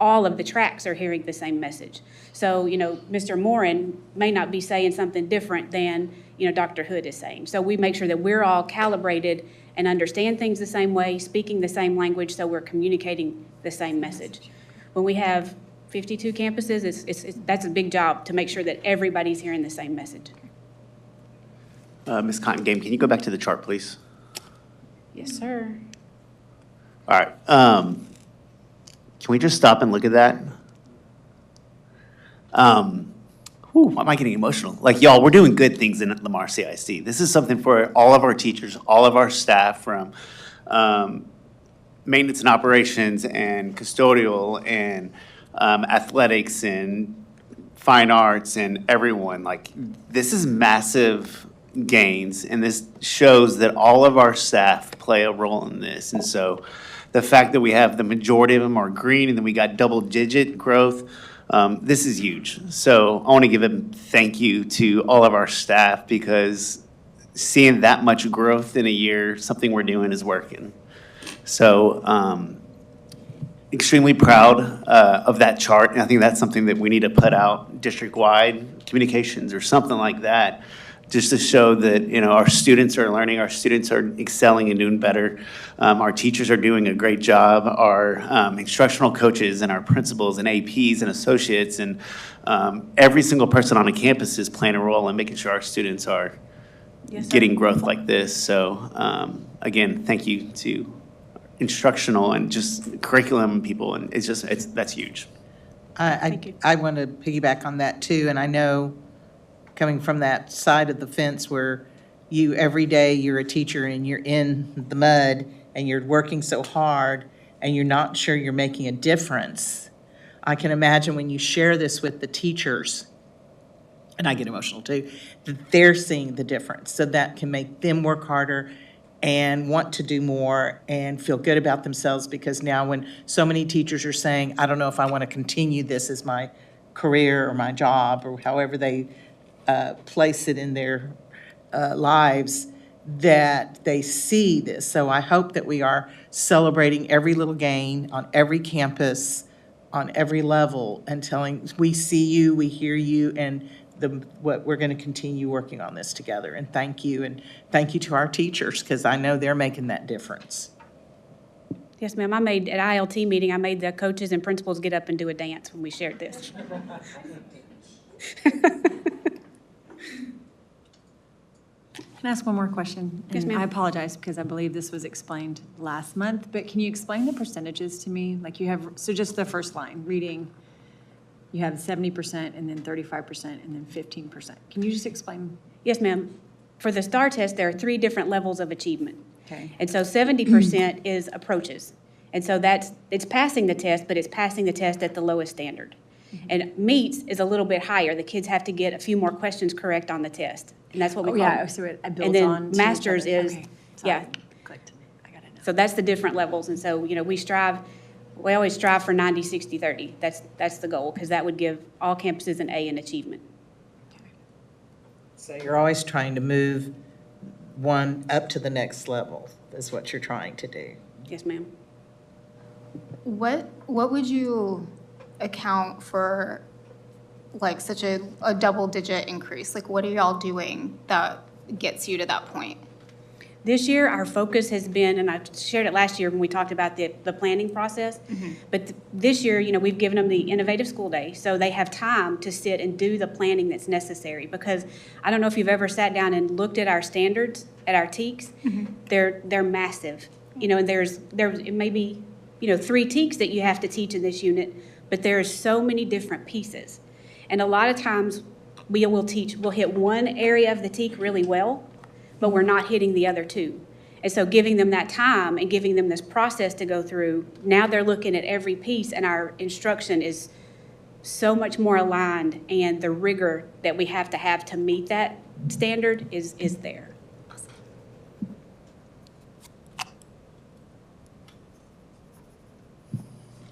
all of the tracks are hearing the same message. So, Mr. Morin may not be saying something different than, Dr. Hood is saying. So we make sure that we're all calibrated and understand things the same way, speaking the same language, so we're communicating the same message. When we have 52 campuses, that's a big job to make sure that everybody's hearing the same message. Ms. Cotton-Game, can you go back to the chart, please? Yes, sir. All right. Can we just stop and look at that? Why am I getting emotional? Like, y'all, we're doing good things in Lamar CISD. This is something for all of our teachers, all of our staff, from maintenance and operations and custodial and athletics and fine arts and everyone. Like, this is massive gains, and this shows that all of our staff play a role in this. And so the fact that we have the majority of them are green and then we got double-digit growth, this is huge. So I want to give a thank you to all of our staff, because seeing that much growth in a year, something we're doing is working. So extremely proud of that chart, and I think that's something that we need to put out district-wide communications or something like that, just to show that, our students are learning, our students are excelling and doing better. Our teachers are doing a great job. Our instructional coaches and our principals and APs and associates and every single person on a campus is playing a role in making sure our students are getting growth like this. So again, thank you to instructional and just curriculum people, and that's huge. I want to piggyback on that too, and I know, coming from that side of the fence where every day you're a teacher and you're in the mud and you're working so hard and you're not sure you're making a difference. I can imagine when you share this with the teachers, and I get emotional too, that they're seeing the difference. So that can make them work harder and want to do more and feel good about themselves, because now when so many teachers are saying, I don't know if I want to continue this as my career or my job, or however they place it in their lives, that they see this. So I hope that we are celebrating every little gain on every campus, on every level, and telling, we see you, we hear you, and what we're going to continue working on this together. And thank you to our teachers, because I know they're making that difference. Yes, ma'am. At ILT meeting, I made the coaches and principals get up and do a dance when we shared this. Can I ask one more question? Yes, ma'am. I apologize, because I believe this was explained last month, but can you explain the percentages to me? Like so just the first line, reading, you have 70% and then 35% and then 15%. Can you just explain? Yes, ma'am. For the STAR test, there are 3 different levels of achievement. Okay. And so 70% is approaches. And so it's passing the test, but it's passing the test at the lowest standard. And meets is a little bit higher. The kids have to get a few more questions correct on the test. And that's what we call it. So it builds And then on to masters each other. is, Okay, yeah. sorry. Clicked. I got it now. So that's the different levels. And so, we always strive for 90, 60, 30. That's the goal, because that would give all campuses an A in achievement. So you're always trying to move one up to the next level, is what you're trying to do. Yes, ma'am. What would you account for, like, such a double-digit increase? Like, what are y'all doing that gets you to that point? This year, our focus has been, and I shared it last year when we talked about the planning process, but this year, we've given them the Innovative School Day, so they have time to sit and do the planning that's necessary. Because I don't know if you've ever sat down and looked at our standards, at our TEKs, they're massive. And it may be, 3 TEKs that you have to teach in this unit, but there's so many different pieces. And a lot of times, we'll hit one area of the TEK really well, but we're not hitting the other 2. And so giving them that time and giving them this process to go through, now they're looking at every piece, and our instruction is so much more aligned, and the rigor that we have to meet that standard is there.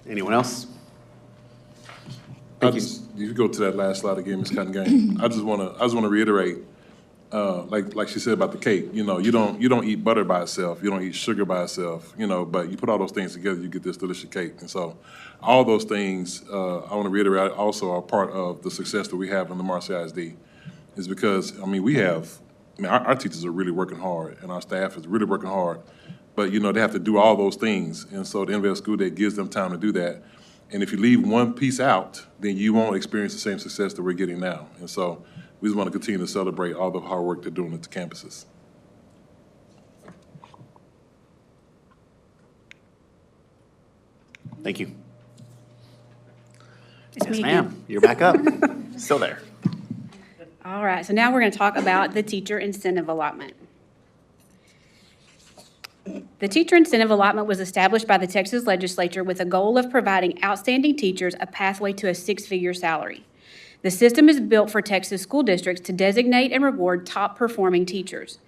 Anyone else? You go to that last slide again, Ms. Cotton-Gang. I just want to reiterate, like she said about the cake, you don't eat butter by itself, you don't eat sugar by itself, but you put all those things together, you get this delicious cake. And so all those things, I want to reiterate, also are part of the success that we have in Lamar CISD, is because, our teachers are really working hard, and our staff is really working hard, but, they have to do all those things. And so the innovative school day gives them time to do that. And if you leave one piece out, then you won't experience the same success that we're getting now. And so we just want to continue to celebrate all the hard work they're doing at the campuses. Thank you. It's Yes, me ma'am. again. You're back up. Still there. All right, so now we're going to talk about the teacher incentive allotment. The teacher incentive allotment was established by the Texas legislature with a goal of providing outstanding teachers a pathway to a six-figure salary. The system is built for Texas school districts to designate and reward top-performing teachers.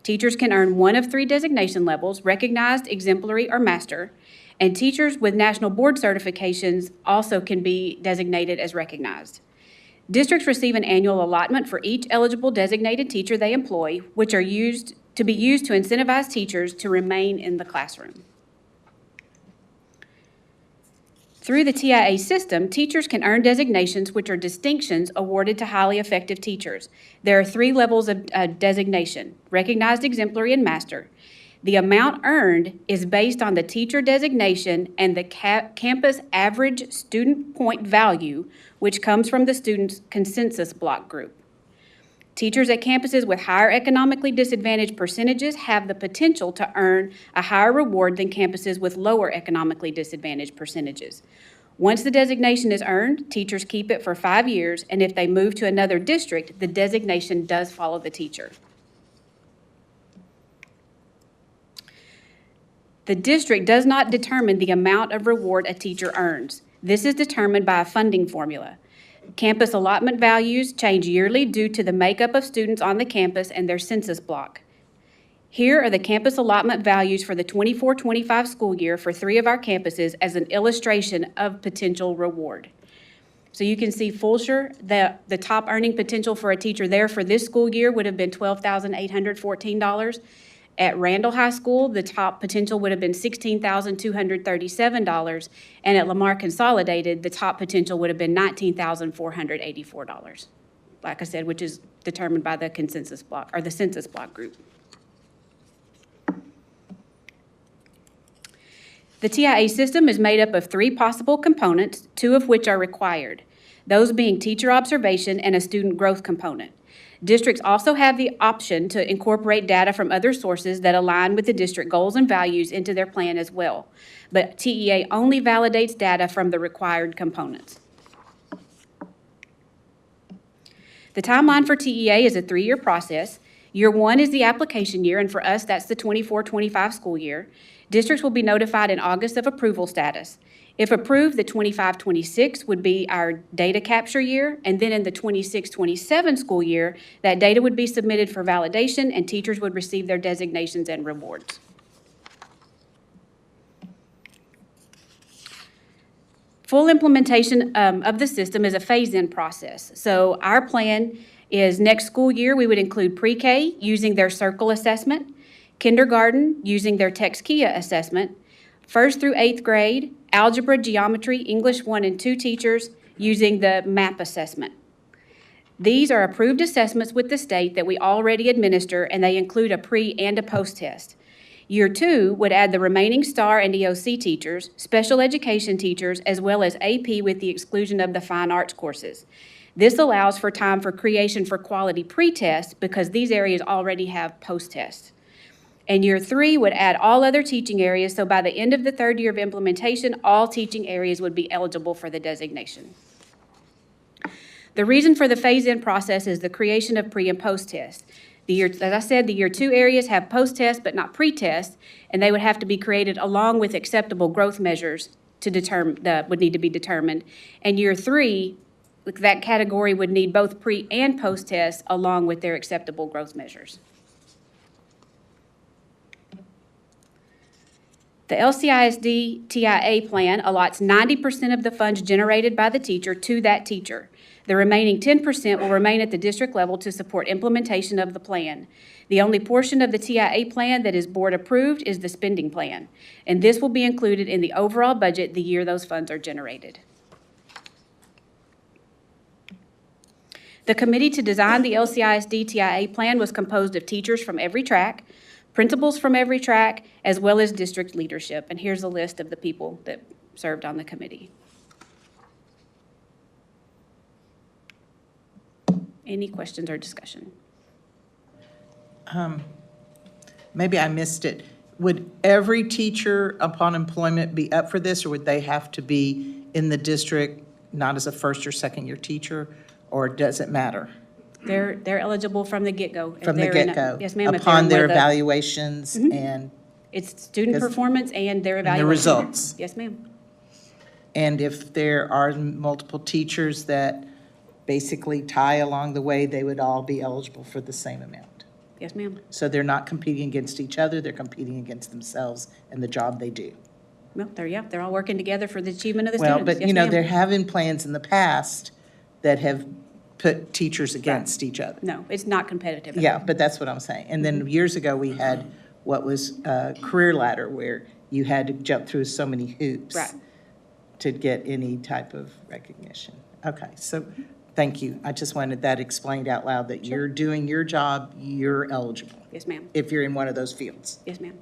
Teachers can earn one of three designation levels, recognized, exemplary, or master, and teachers with national board certifications also can be designated as recognized. Districts receive an annual allotment for each eligible designated teacher they employ, which are used to incentivize teachers to remain in the classroom. Through the TIA system, teachers can earn designations which are distinctions awarded to highly effective teachers. There are three levels of designation: recognized, exemplary, and master. The amount earned is based on the teacher designation and the campus average student point value, which comes from the student's consensus block group. Teachers at campuses with higher economically disadvantaged percentages have the potential to earn a higher reward than campuses with lower economically disadvantaged percentages. Once the designation is earned, teachers keep it for 5 years, and if they move to another district, the designation does follow the teacher. The district does not determine the amount of reward a teacher earns. This is determined by a funding formula. Campus allotment values change yearly due to the makeup of students on the campus and their census block. Here are the campus allotment values for the 24-25 school year for 3 of our campuses as an illustration of potential reward. So you can see Fulshire, the top earning potential for a teacher there for this school year would have been $12,814. At Randall High School, the top potential would have been $16,237, and at Lamar Consolidated, the top potential would have been $19,484. Like I said, which is determined by the consensus block, or the census block group. The TIA system is made up of 3 possible components, 2 of which are required, those being teacher observation and a student growth component. Districts also have the option to incorporate data from other sources that align with the district goals and values into their plan as well. But TEA only validates data from the required components. The timeline for TEA is a 3-year process. Year 1 is the application year, and for us, that's the 24-25 school year. Districts will be notified in August of approval status. If approved, the 25-26 would be our data capture year, and then in the 26-27 school year, that data would be submitted for validation and teachers would receive their designations and rewards. Full implementation of the system is a phase-in process. So our plan is next school year, we would include pre-K using their circle assessment, kindergarten using their Text-Kia assessment, 1st through 8th grade, algebra, geometry, English 1 and 2 teachers using the MAP assessment. These are approved assessments with the state that we already administer, and they include a pre and a post test. Year 2 would add the remaining STAR and EOC teachers, special education teachers, as well as AP with the exclusion of the fine arts courses. This allows for time for creation for quality pre-test because these areas already have post-tests. And year 3 would add all other teaching areas, so by the end of the 3rd year of implementation, all teaching areas would be eligible for the designation. The reason for the phase-in process is the creation of pre- and post-tests. As I said, the year 2 areas have post-tests but not pre-tests, and they would have to be created along with acceptable growth measures that would need to be determined. And year 3, that category would need both pre- and post-tests along with their acceptable growth measures. The LCISD TIA plan allots 90% of the funds generated by the teacher to that teacher. The remaining 10% will remain at the district level to support implementation of the plan. The only portion of the TIA plan that is board approved is the spending plan, and this will be included in the overall budget the year those funds are generated. The committee to design the LCISD TIA plan was composed of teachers from every track, principals from every track, as well as district leadership. And here's a list of the people that served on the committee. Any questions or discussion? Maybe I missed it. Would every teacher upon employment be up for this, or would they have to be in the district, not as a first or second year teacher, or does it matter? They're eligible from the get-go. From the get-go? Yes, ma'am. if they're Upon in their one of the- evaluations and, It's student performance and their the evaluation. results? Yes, ma'am. And if there are multiple teachers that basically tie along the way, they would all be eligible for the same amount? Yes, ma'am. So they're not competing against each other, they're competing against themselves and the job they do? Well, they're all working together for the achievement of the Well, students. but Yes, ma'am. there have been plans in the past that have put teachers against each other. No, it's not competitive. at Yeah, all. but that's what I'm saying. And then years ago, we had what was a career ladder, where you had to jump through so many hoops Right. to get any type of recognition. Okay, so thank you. I just wanted that explained out loud, that you're doing your job, you're eligible, Yes, ma'am. if you're in one of those fields. Yes, ma'am.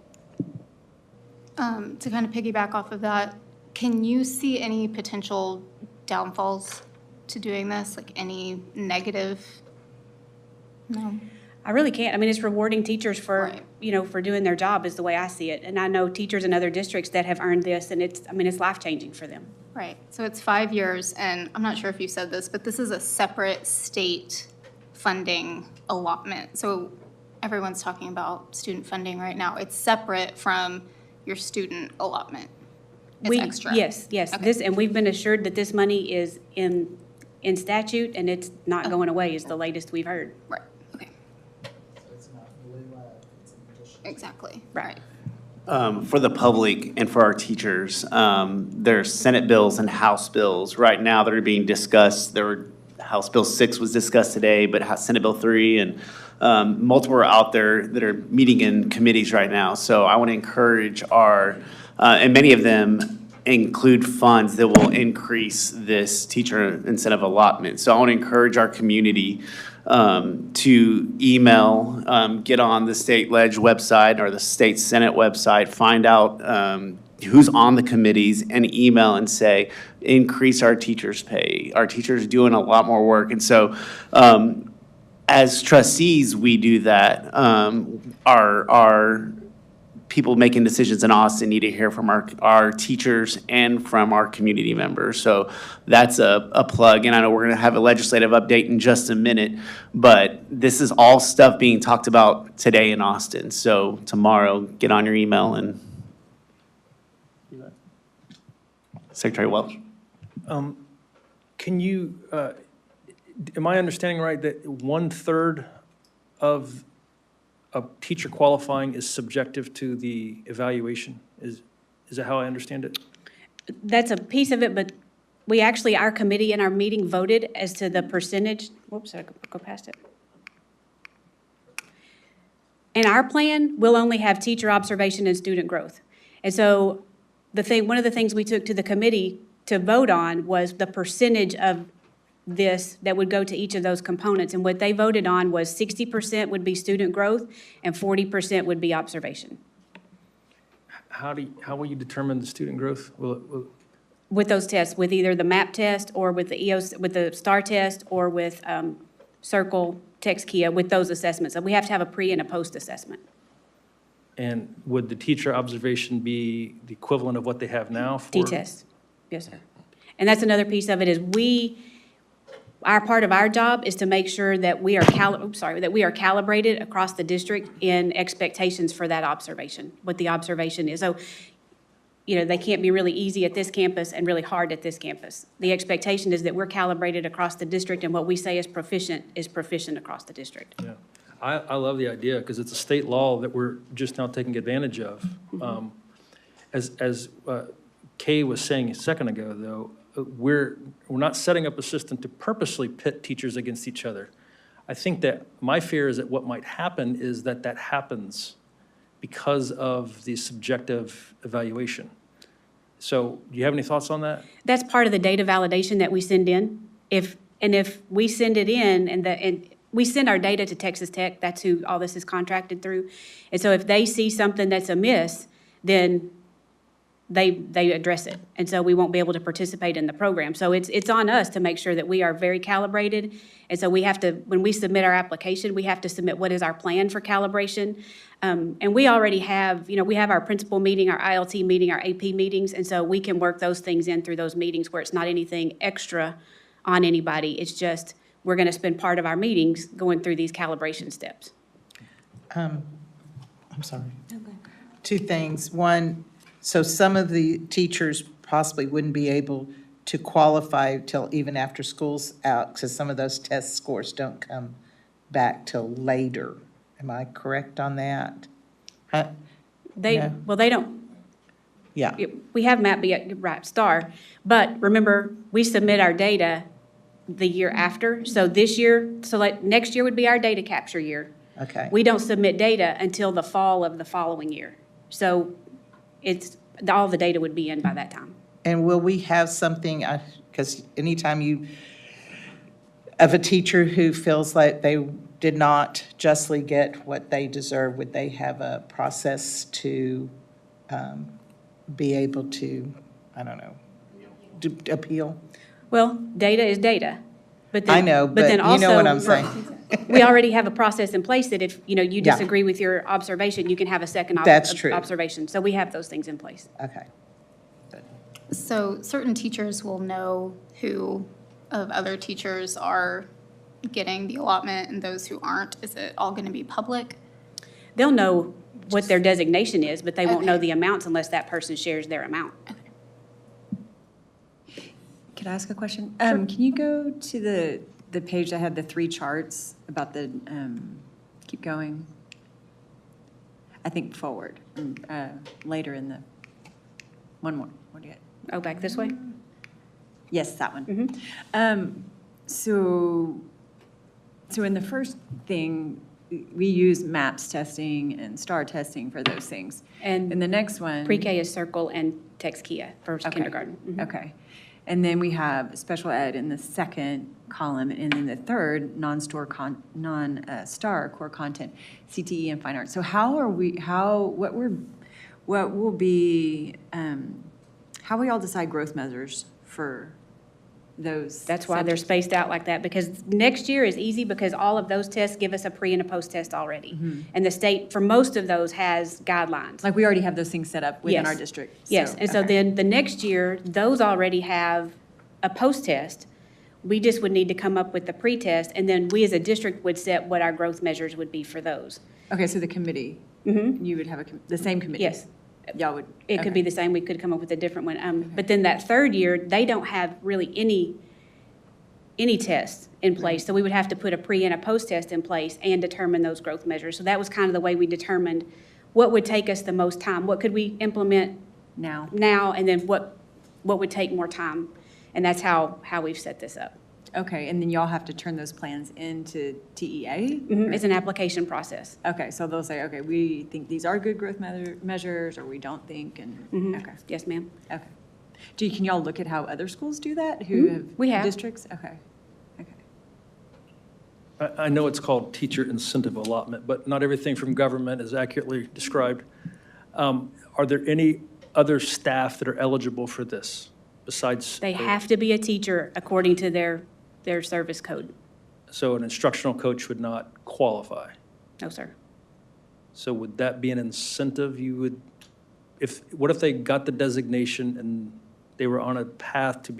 To kind of piggyback off of that, can you see any potential downfalls to doing this, like any negative? No. I really can't. I mean, it's rewarding teachers for, Right. for doing their job is the way I see it. And I know teachers in other districts that have earned this, and it's life-changing for them. Right, so it's 5 years, and I'm not sure if you said this, but this is a separate state funding allotment. So everyone's talking about student funding right now. It's separate from your student allotment. It's extra. Yes. Okay. And we've been assured that this money is in statute, and it's not going away, is the latest we've heard. Right, okay. Exactly, right. For the public and for our teachers, there's Senate bills and House bills right now that are being discussed. House Bill 6 was discussed today, but Senate Bill 3 and multiple are out there that are meeting in committees right now. So I want to encourage and many of them include funds that will increase this teacher incentive allotment. So I want to encourage our community to email, get on the state ledge website or the state Senate website, find out who's on the committees, and email and say, increase our teachers' pay. Our teachers are doing a lot more work. And so as trustees, we do that. Our people making decisions in Austin need to hear from our teachers and from our community members. So that's a plug. And I know we're going to have a legislative update in just a minute, but this is all stuff being talked about today in Austin. So tomorrow, get on your email and Secretary Welch. Can you, am I understanding right that 1/3 of a teacher qualifying is subjective to the evaluation? Is that how I understand it? That's a piece of it, but our committee in our meeting voted as to the percentage. Whoops, did I go past it? In our plan, we'll only have teacher observation and student growth. And so one of the things we took to the committee to vote on was the percentage of this that would go to each of those components. And what they voted on was 60% would be student growth and 40% would be observation. How will you determine the student growth? With those tests, with either the MAP test or with the with the STAR test or with Circle, TextKia, with those assessments. And we have to have a pre and a post assessment. And would the teacher observation be the equivalent of what they have now for? T-test, yes, sir. And that's another piece of it is part of our job is to make sure that we are calibrated across the district in expectations for that observation, what the observation is. So, they can't be really easy at this campus and really hard at this campus. The expectation is that we're calibrated across the district, and what we say is proficient across the district. Yeah, I love the idea because it's a state law that we're just now taking advantage of. As Kay was saying a second ago, though, we're not setting up a system to purposely pit teachers against each other. I think that my fear is that what might happen is that happens because of the subjective evaluation. So do you have any thoughts on that? That's part of the data validation that we send in. If we send it in and we send our data to Texas Tech, that's who all this is contracted through. And so if they see something that's amiss, then they address it. And so we won't be able to participate in the program. So it's on us to make sure that we are very calibrated. And so we have to, when we submit our application, we have to submit what is our plan for calibration. And we already have, we have our principal meeting, our ILT meeting, our AP meetings. And so we can work those things in through those meetings where it's not anything extra on anybody. It's just, we're going to spend part of our meetings going through these calibration steps. I'm sorry. Two things. One, so some of the teachers possibly wouldn't be able to qualify till even after school's out, because some of those test scores don't come back till later. Am I correct on that? No? Well, they don't. Yeah. We have MAP be at right star, but remember, we submit our data the year after. So this year, next year would be our data capture year. Okay. We don't submit data until the fall of the following year. So all the data would be in by that time. And will we have something, because anytime of a teacher who feels like they did not justly get what they deserve, would they have a process to be able to, I don't know, to appeal? Well, data is data. But then, I know, but then you know what I'm also, saying. we already have a process in place that if, you Yeah. disagree with your observation, you can have a second That's true. observation. So we have those things in place. Okay. So certain teachers will know who of other teachers are getting the allotment and those who aren't. Is it all going to be public? They'll know what their designation is, but they won't know Okay. the amounts unless that person shares their amount. Could I ask a question? Can you go to the page that had the 3 charts about the, keep going? I think forward, later in the, one more, what do you get? Oh, back this way? Yes, that one. So in the first thing, we use MAPS testing and STAR testing for those things. And in the next one. Pre-K is Circle and Tex-Kia for kindergarten. Mhm. Okay. And then we have special ed in the second column, and then the third, non-star core content, CTE and fine arts. So what will be, how we all decide growth measures for those? That's why they're spaced out like that, because next year is easy because all of those tests give us a pre and a post test already. Mm-hmm. And the state, for most of those, has guidelines. Like we already have those things set up within Yes. our district? Yes, and so okay. then the next year, those already have a post test. We just would need to come up with the pre-test, and then we as a district would set what our growth measures would be for those. Okay, so the committee, Mhm. you would have the same committee? Yes. Y'all would? It could okay. be the same, we could come up with a different one. But then that third year, they don't have really any tests in place. So we would have to put a pre and a post test in place and determine those growth measures. So that was kind of the way we determined what would take us the most time. What could we implement Now? and then what would take more time? And that's how we've set this up. Okay, and then y'all have to turn those plans into TEA? It's an application process. Okay, so they'll say, okay, we think these are good growth measures, or we don't think, and, okay. Yes, ma'am. Okay. Can y'all look at how other schools do that, who have? We have. Districts? Okay. I know it's called teacher incentive allotment, but not everything from government is accurately described. Are there any other staff that are eligible for this besides? They have to be a teacher according to their service code. So an instructional coach would not qualify? No, sir. So would that be an incentive you would, what if they got the designation and they were on a path to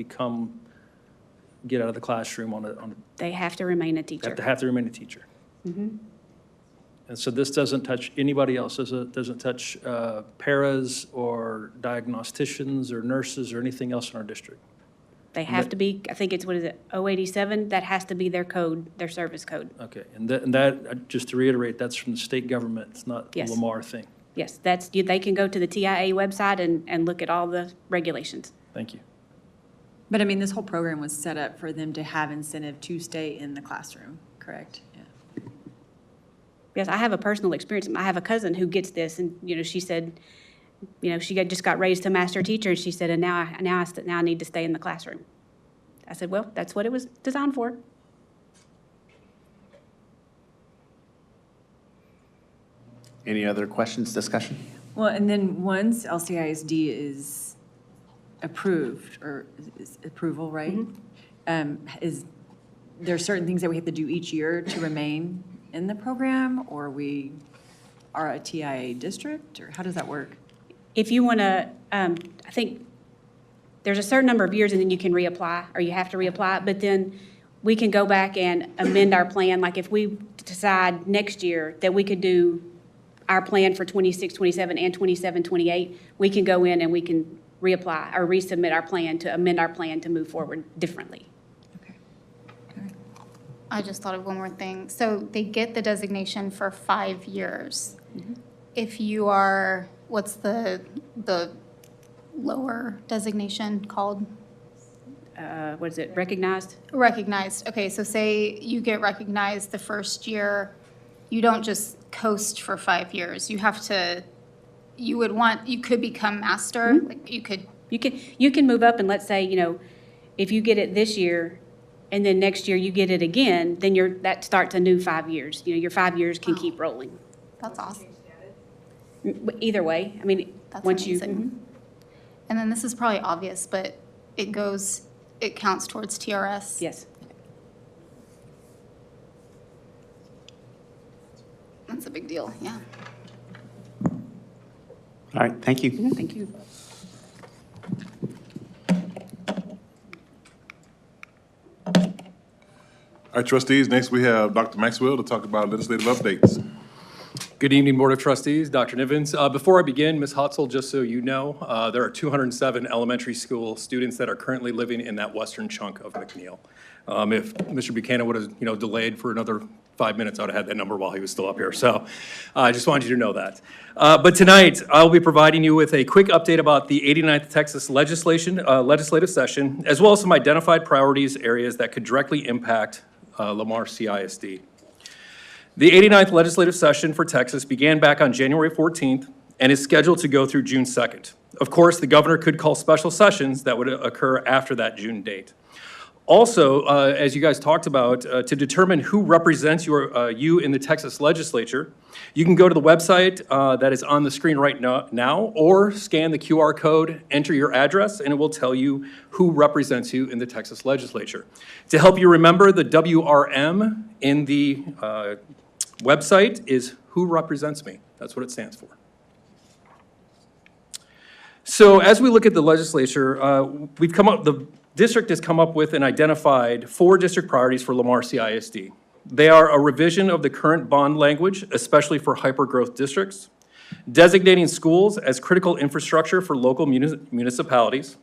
get out of the classroom on a They have to remain a teacher. have to remain a teacher? Mhm. And so this doesn't touch anybody else? Doesn't touch paras or diagnosticians or nurses or anything else in our district? They have to be, I think it's, 087? That has to be their code, their service code. Okay, and that, just to reiterate, that's from the state government, it's not a Yes. Lamar thing? Yes, they can go to the TIA website and look at all the regulations. Thank you. But I mean, this whole program was set up for them to have incentive to stay in the classroom, correct? Yeah. Yes, I have a personal experience. I have a cousin who gets this, and, she said, she just got raised to master teacher, and she said, and now I need to stay in the classroom. I said, well, that's what it was designed for. Any other questions, discussion? Well, and then once LCISD is approved, or is approval, right? Is there certain things that we have to do each year to remain in the program, or we are a TIA district, or how does that work? If you want to, I think there's a certain number of years, and then you can reapply, or you have to reapply, but then we can go back and amend our plan. Like if we decide next year that we could do our plan for 26, 27, and 27, 28, we can go in and we can reapply or resubmit our plan to amend our plan to move forward differently. I just thought of one more thing. So they get the designation for 5 years. If you are, what's the lower designation called? What is it, recognized? Recognized. Okay, so say you get recognized the first year, you don't just coast for 5 years. You have to, you could become master, like you could. You can move up, and let's say, if you get it this year and then next year you get it again, then that starts a new 5 years. Your 5 years can keep rolling. That's awesome. Either way, I mean, That's once you. amazing. And then this is probably obvious, but it counts towards TRS? Yes. That's a big deal, yeah. All right, thank you. Thank you. All right, trustees, next we have Dr. Maxwell to talk about legislative updates. Good evening, Board of Trustees, Dr. Nivens. Before I begin, Ms. Hotzel, just so you know, there are 207 elementary school students that are currently living in that western chunk of McNeil. If Mr. Buchanan would have, delayed for another 5 minutes, I would have had that number while he was still up here. So I just wanted you to know that. But tonight, I'll be providing you with a quick update about the 89th Texas legislative session, as well as some identified priorities areas that could directly impact Lamar CISD. The 89th legislative session for Texas began back on January 14th and is scheduled to go through June 2nd. Of course, the governor could call special sessions that would occur after that June date. Also, as you guys talked about, to determine who represents you in the Texas legislature, you can go to the website that is on the screen right now, or scan the QR code, enter your address, and it will tell you who represents you in the Texas legislature. To help you remember, the WRM in the website is Who Represents Me. That's what it stands for. So as we look at the legislature, the district has come up with and identified 4 district priorities for Lamar CISD. They are a revision of the current bond language, especially for hyper-growth districts, designating schools as critical infrastructure for local municipalities,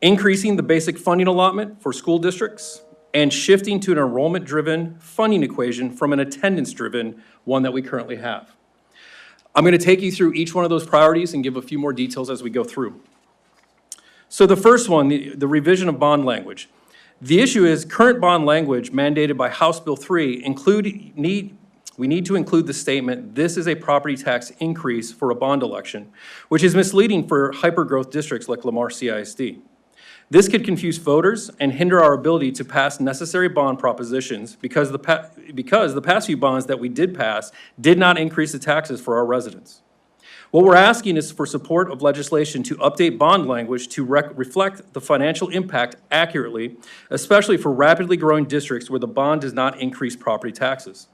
increasing the basic funding allotment for school districts, and shifting to an enrollment-driven funding equation from an attendance-driven one that we currently have. I'm going to take you through each one of those priorities and give a few more details as we go through. So the first one, the revision of bond language. The issue is current bond language mandated by House Bill 3 we need to include the statement, this is a property tax increase for a bond election, which is misleading for hyper-growth districts like Lamar CISD. This could confuse voters and hinder our ability to pass necessary bond propositions because the past few bonds that we did pass did not increase the taxes for our residents. What we're asking is for support of legislation to update bond language to reflect the financial impact accurately, especially for rapidly growing districts where the bond does not increase property taxes.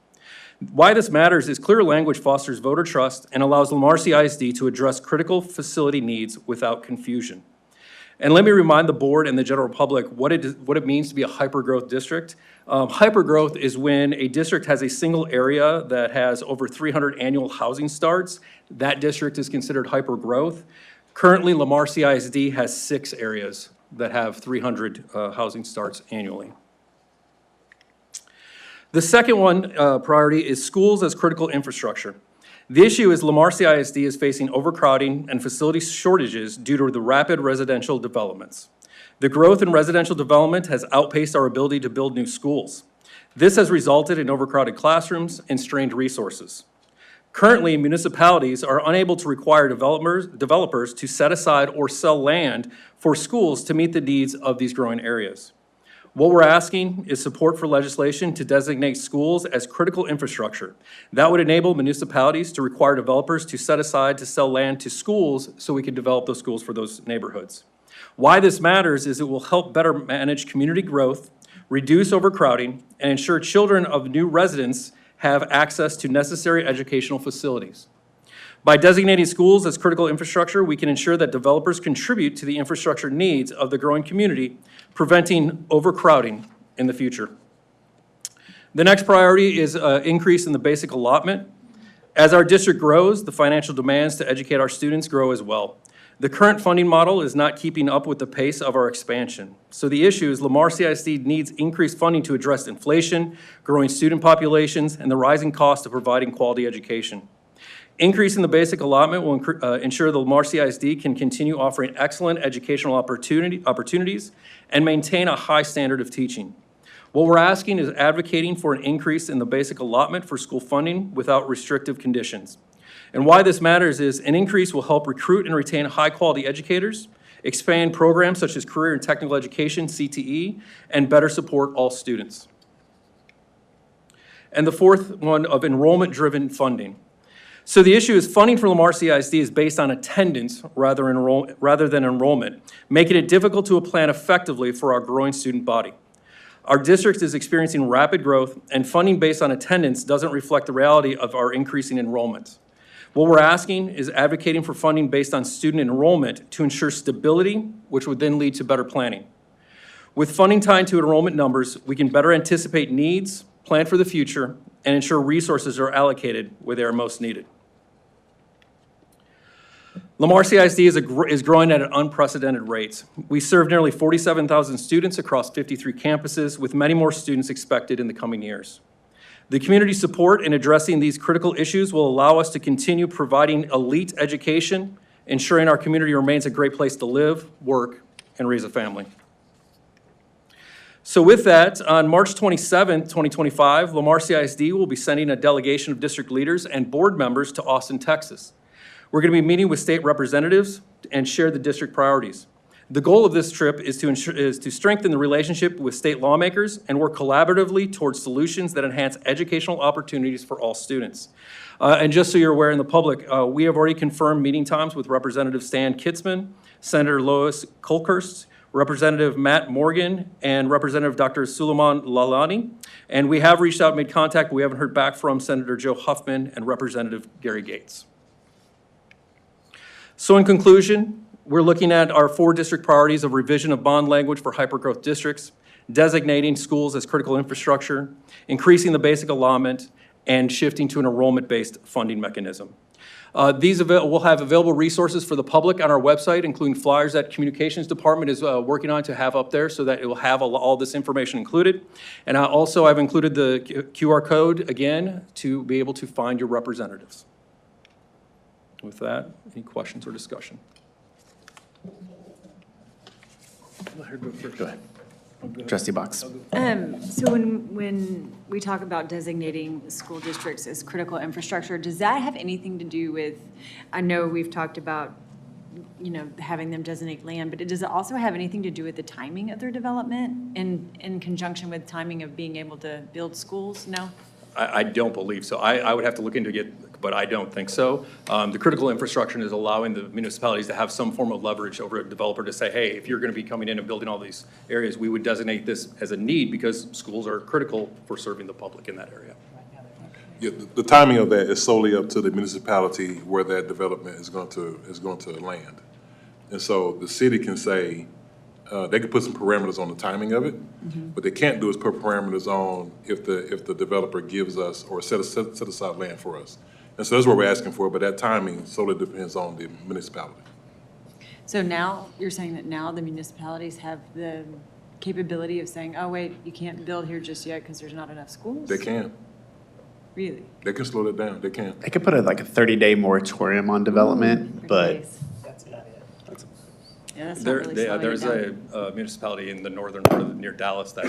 Why this matters is clear language fosters voter trust and allows Lamar CISD to address critical facility needs without confusion. And let me remind the board and the general public what it means to be a hyper-growth district. Hyper-growth is when a district has a single area that has over 300 annual housing starts. That district is considered hyper-growth. Currently, Lamar CISD has 6 areas that have 300 housing starts annually. The second one priority is schools as critical infrastructure. The issue is Lamar CISD is facing overcrowding and facility shortages due to the rapid residential developments. The growth in residential development has outpaced our ability to build new schools. This has resulted in overcrowded classrooms and strained resources. Currently, municipalities are unable to require developers to set aside or sell land for schools to meet the needs of these growing areas. What we're asking is support for legislation to designate schools as critical infrastructure. That would enable municipalities to require developers to set aside to sell land to schools so we can develop those schools for those neighborhoods. Why this matters is it will help better manage community growth, reduce overcrowding, and ensure children of new residents have access to necessary educational facilities. By designating schools as critical infrastructure, we can ensure that developers contribute to the infrastructure needs of the growing community, preventing overcrowding in the future. The next priority is increase in the basic allotment. As our district grows, the financial demands to educate our students grow as well. The current funding model is not keeping up with the pace of our expansion. So the issue is Lamar CISD needs increased funding to address inflation, growing student populations, and the rising cost of providing quality education. Increasing the basic allotment will ensure the Lamar CISD can continue offering excellent educational opportunities and maintain a high standard of teaching. What we're asking is advocating for an increase in the basic allotment for school funding without restrictive conditions. And why this matters is an increase will help recruit and retain high-quality educators, expand programs such as career and technical education, CTE, and better support all students. And the fourth one of enrollment-driven funding. So the issue is funding for Lamar CISD is based on attendance rather than enrollment, making it difficult to plan effectively for our growing student body. Our district is experiencing rapid growth, and funding based on attendance doesn't reflect the reality of our increasing enrollment. What we're asking is advocating for funding based on student enrollment to ensure stability, which would then lead to better planning. With funding tied to enrollment numbers, we can better anticipate needs, plan for the future, and ensure resources are allocated where they are most needed. Lamar CISD is growing at an unprecedented rate. We serve nearly 47,000 students across 53 campuses, with many more students expected in the coming years. The community support in addressing these critical issues will allow us to continue providing elite education, ensuring our community remains a great place to live, work, and raise a family. So with that, on March 27th, 2025, Lamar CISD will be sending a delegation of district leaders and board members to Austin, Texas. We're going to be meeting with state representatives and share the district priorities. The goal of this trip is to strengthen the relationship with state lawmakers and work collaboratively towards solutions that enhance educational opportunities for all students. And just so you're aware in the public, we have already confirmed meeting times with Representative Stan Kitzman, Senator Lois Kolkhorst, Representative Matt Morgan, and Representative Dr. Suleiman Lalani. And we have reached out and made contact, but we haven't heard back from Senator Joe Huffman and Representative Gary Gates. So in conclusion, we're looking at our 4 district priorities of revision of bond language for hypergrowth districts, designating schools as critical infrastructure, increasing the basic allotment, and shifting to an enrollment-based funding mechanism. We'll have available resources for the public on our website, including flyers that Communications Department is working on to have up there so that it will have all this information included. And I've included the QR code again to be able to find your representatives. With that, any questions or discussion? Go ahead. Trustee Box. So when we talk about designating school districts as critical infrastructure, does that have anything to do with, I know we've talked about, having them designate land, but does it also have anything to do with the timing of their development in conjunction with timing of being able to build schools? No? I don't believe so. I would have to look into it, but I don't think so. The critical infrastructure is allowing the municipalities to have some form of leverage over a developer to say, hey, if you're going to be coming in and building all these areas, we would designate this as a need because schools are critical for serving the public in that area. Yeah, the timing of that is solely up to the municipality where that development is going to land. And so the city can say, they can put some parameters on the timing of it. What they can't do is put parameters on if the developer gives us or set aside land for us. And so that's what we're asking for, but that timing solely depends on the municipality. So now, you're saying that now the municipalities have the capability of saying, oh, wait, you can't build here just yet because there's not enough schools? They can. Really? They can slow that down, they can. They could put like a 30-day moratorium on development, but Yeah, that's not There, really slowing it there's down. a municipality in the northern part of, near Dallas that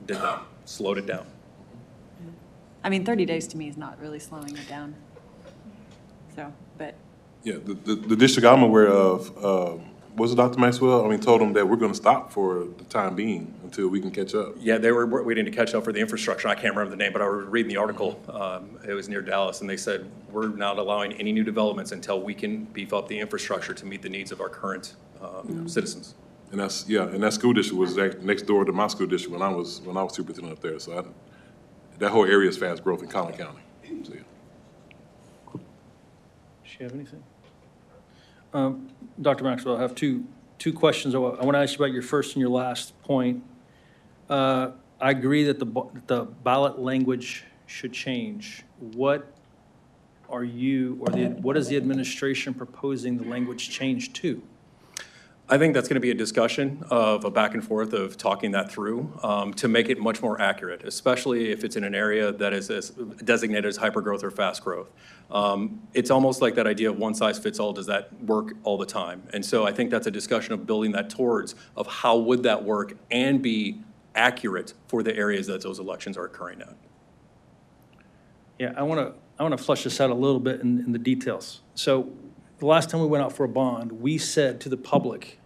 did that, slowed it down. I mean, 30 days to me is not really slowing it down. So, but, Yeah, the district I'm aware of, was it Dr. Maxwell? I mean, told them that we're gonna stop for the time being until we can catch up. Yeah, they were waiting to catch up for the infrastructure. I can't remember the name, but I was reading the article. It was near Dallas, and they said, we're not allowing any new developments until we can beef up the infrastructure to meet the needs of our current citizens. And that's, yeah, and that school district was next door to my school district when I was superintendent up there. So that whole area is fast growth in Collin County. So, yeah. Does she have anything? Dr. Maxwell, I have two questions. I want to ask you about your first and your last point. I agree that the ballot language should change. What are you, or what is the administration proposing the language change to? I think that's going to be a discussion of a back and forth of talking that through to make it much more accurate, especially if it's in an area that is designated as hypergrowth or fast growth. It's almost like that idea of one size fits all. Does that work all the time? And so I think that's a discussion of building that towards of how would that work and be accurate for the areas that those elections are occurring at. Yeah, I want to flesh this out a little bit in the details. So the last time we went out for a bond, we said to the public,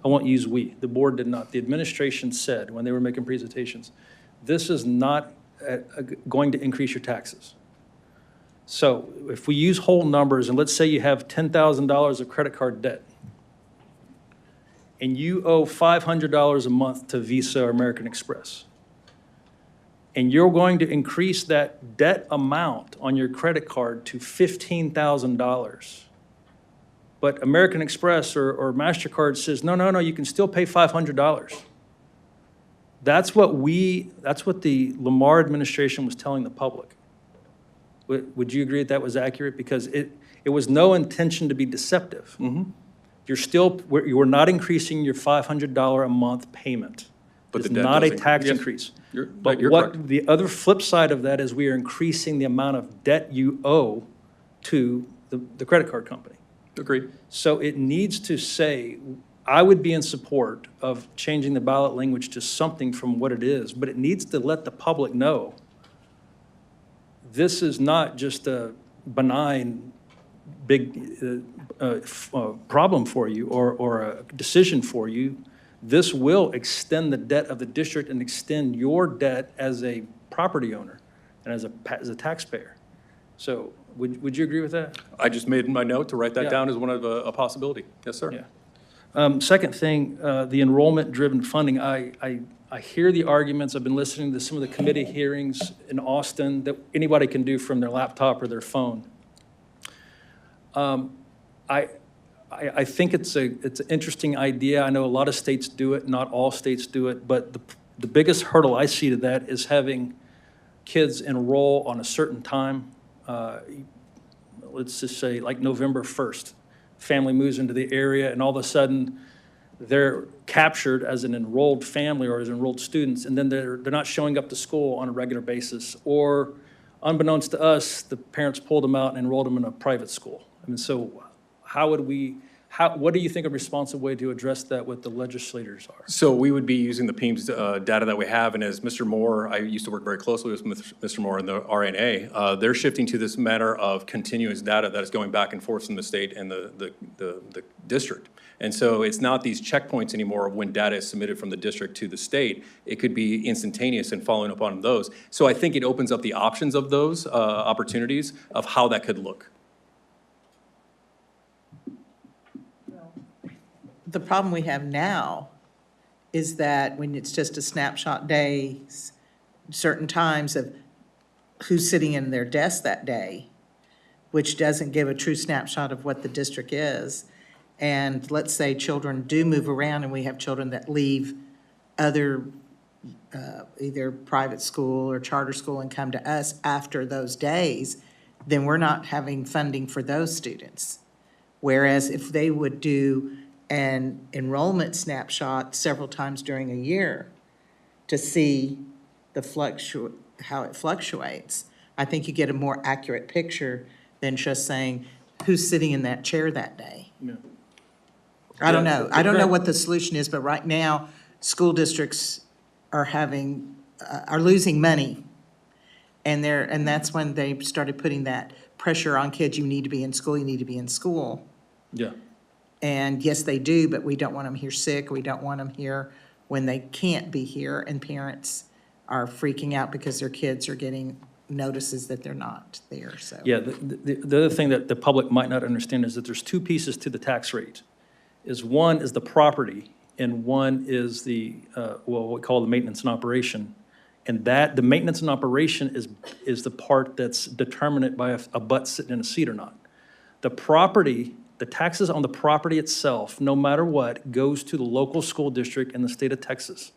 I won't use we, the board did not, the administration said when they were making presentations, this is not going to increase your taxes. So if we use whole numbers, and let's say you have $10,000 of credit card debt, and you owe $500 a month to Visa or American Express, and you're going to increase that debt amount on your credit card to $15,000, but American Express or MasterCard says, no, you can still pay $500. That's what the Lamar administration was telling the public. Would you agree that was accurate? Because it was no intention to be deceptive. You were not increasing your $500 a month payment. But It's the debt not a doesn't- tax yes, increase. you're But correct. the other flip side of that is we are increasing the amount of debt you owe to the credit card company. Agreed. So it needs to say, I would be in support of changing the ballot language to something from what it is, but it needs to let the public know this is not just a benign, big problem for you or a decision for you. This will extend the debt of the district and extend your debt as a property owner and as a taxpayer. So would you agree with that? I just made my note to write that Yeah. down as one of a possibility. Yes, sir. Yeah. Second thing, the enrollment-driven funding, I hear the arguments. I've been listening to some of the committee hearings in Austin that anybody can do from their laptop or their phone. I think it's an interesting idea. I know a lot of states do it, not all states do it, but the biggest hurdle I see to that is having kids enroll on a certain time. Let's just say like November 1st. Family moves into the area and all of a sudden they're captured as an enrolled family or as enrolled students, and then they're not showing up to school on a regular basis. Or unbeknownst to us, the parents pulled them out and enrolled them in a private school. I mean, so what do you think a responsive way to address that with the legislators are? So we would be using the PEMS data that we have, and as Mr. Moore, I used to work very closely with Mr. Moore and the RNA, they're shifting to this matter of continuous data that is going back and forth from the state and the district. And so it's not these checkpoints anymore of when data is submitted from the district to the state. It could be instantaneous and following up on those. So I think it opens up the options of those opportunities of how that could look. The problem we have now is that when it's just a snapshot days, certain times of who's sitting in their desk that day, which doesn't give a true snapshot of what the district is. And let's say children do move around and we have children that leave other, either private school or charter school and come to us after those days, then we're not having funding for those students. Whereas if they would do an enrollment snapshot several times during a year to see how it fluctuates, I think you get a more accurate picture than just saying who's sitting in that chair that day. I don't know. I don't know what the solution is, but right now, school districts are having, are losing money. And that's when they started putting that pressure on kids, you need to be in school, you need to be in school. Yeah. And yes, they do, but we don't want them here sick, we don't want them here when they can't be here, and parents are freaking out because their kids are getting notices that they're not there, so. Yeah, the other thing that the public might not understand is that there's two pieces to the tax rate. One is the property, and one is the, what we call the maintenance and operation. And the maintenance and operation is the part that's determined by a butt sitting in a seat or not. The property, the taxes on the property itself, no matter what, goes to the local school district in the state of Texas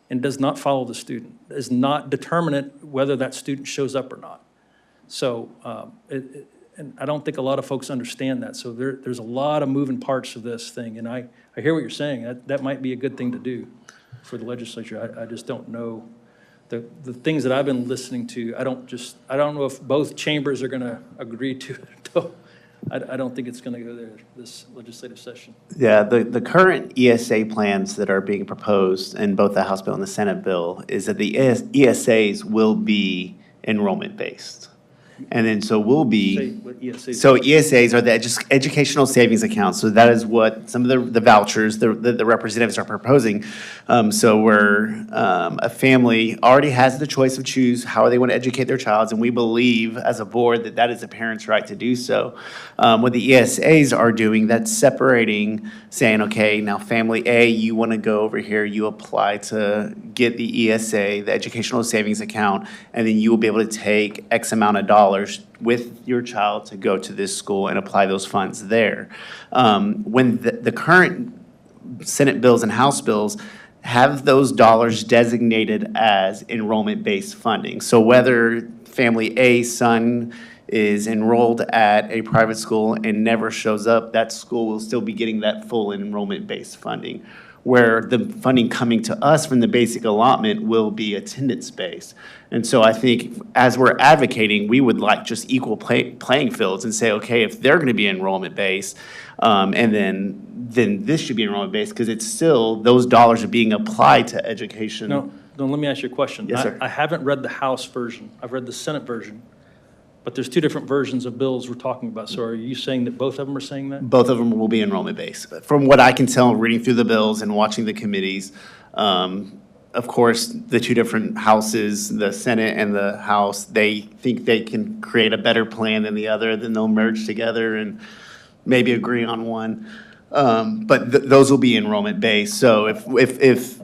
and does not follow the student, is not determinate whether that student shows up or not. So, and I don't think a lot of folks understand that. So there's a lot of moving parts of this thing. And I hear what you're saying. That might be a good thing to do for the legislature. I just don't know. The things that I've been listening to, I don't know if both chambers are going to agree to it. I don't think it's going to go there this legislative session. Yeah, the current ESA plans that are being proposed in both the House bill and the Senate bill is that the ESAs will be enrollment-based. And then so we'll be, Say what ESAs so ESAs are the educational savings accounts. So that is what some of the vouchers, the representatives are proposing. So where a family already has the choice of choose how they want to educate their child, and we believe as a board that that is a parent's right to do so. What the ESAs are doing, that's separating, saying, okay, now family A, you want to go over here, you apply to get the ESA, the educational savings account, and then you will be able to take X amount of dollars with your child to go to this school and apply those funds there. When the current Senate bills and House bills have those dollars designated as enrollment-based funding. So whether family A's son is enrolled at a private school and never shows up, that school will still be getting that full enrollment-based funding, where the funding coming to us from the basic allotment will be attendance-based. And so I think as we're advocating, we would like just equal playing fields and say, okay, if they're gonna be enrollment-based, and then this should be enrollment-based, because it's still, those dollars are being applied to education. No, let me ask you a question. Yes, sir. I haven't read the House version. I've read the Senate version. But there's two different versions of bills we're talking about. So are you saying that both of them are saying that? Both of them will be enrollment-based. From what I can tell, reading through the bills and watching the committees, of course, the two different houses, the Senate and the House, they think they can create a better plan than the other, then they'll merge together and maybe agree on one. But those will be enrollment-based. So if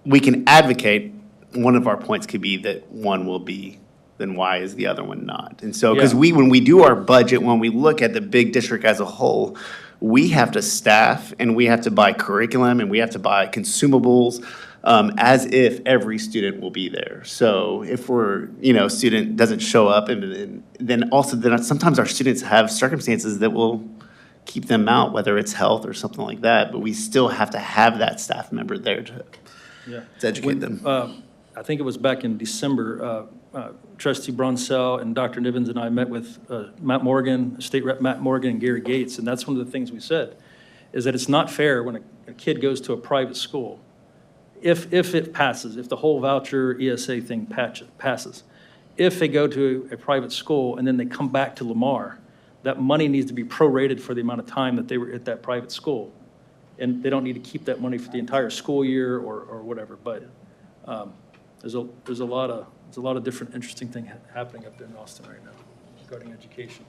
we can advocate, one of our points could be that one will be, then why is the other one not? And so, because Yeah. when we do our budget, when we look at the big district as a whole, we have to staff and we have to buy curriculum and we have to buy consumables as if every student will be there. So if student doesn't show up, and then sometimes our students have circumstances that will keep them out, whether it's health or something like that, but we still have to have that staff member there to educate them. I think it was back in December, Trustee Bronsell and Dr. Nivens and I met with Matt Morgan, State Rep Matt Morgan, and Gary Gates, and that's one of the things we said, is that it's not fair when a kid goes to a private school, if it passes, if the whole voucher ESA thing passes, if they go to a private school and then they come back to Lamar, that money needs to be prorated for the amount of time that they were at that private school. And they don't need to keep that money for the entire school year or whatever, but there's a lot of different interesting things happening up there in Austin right now regarding education.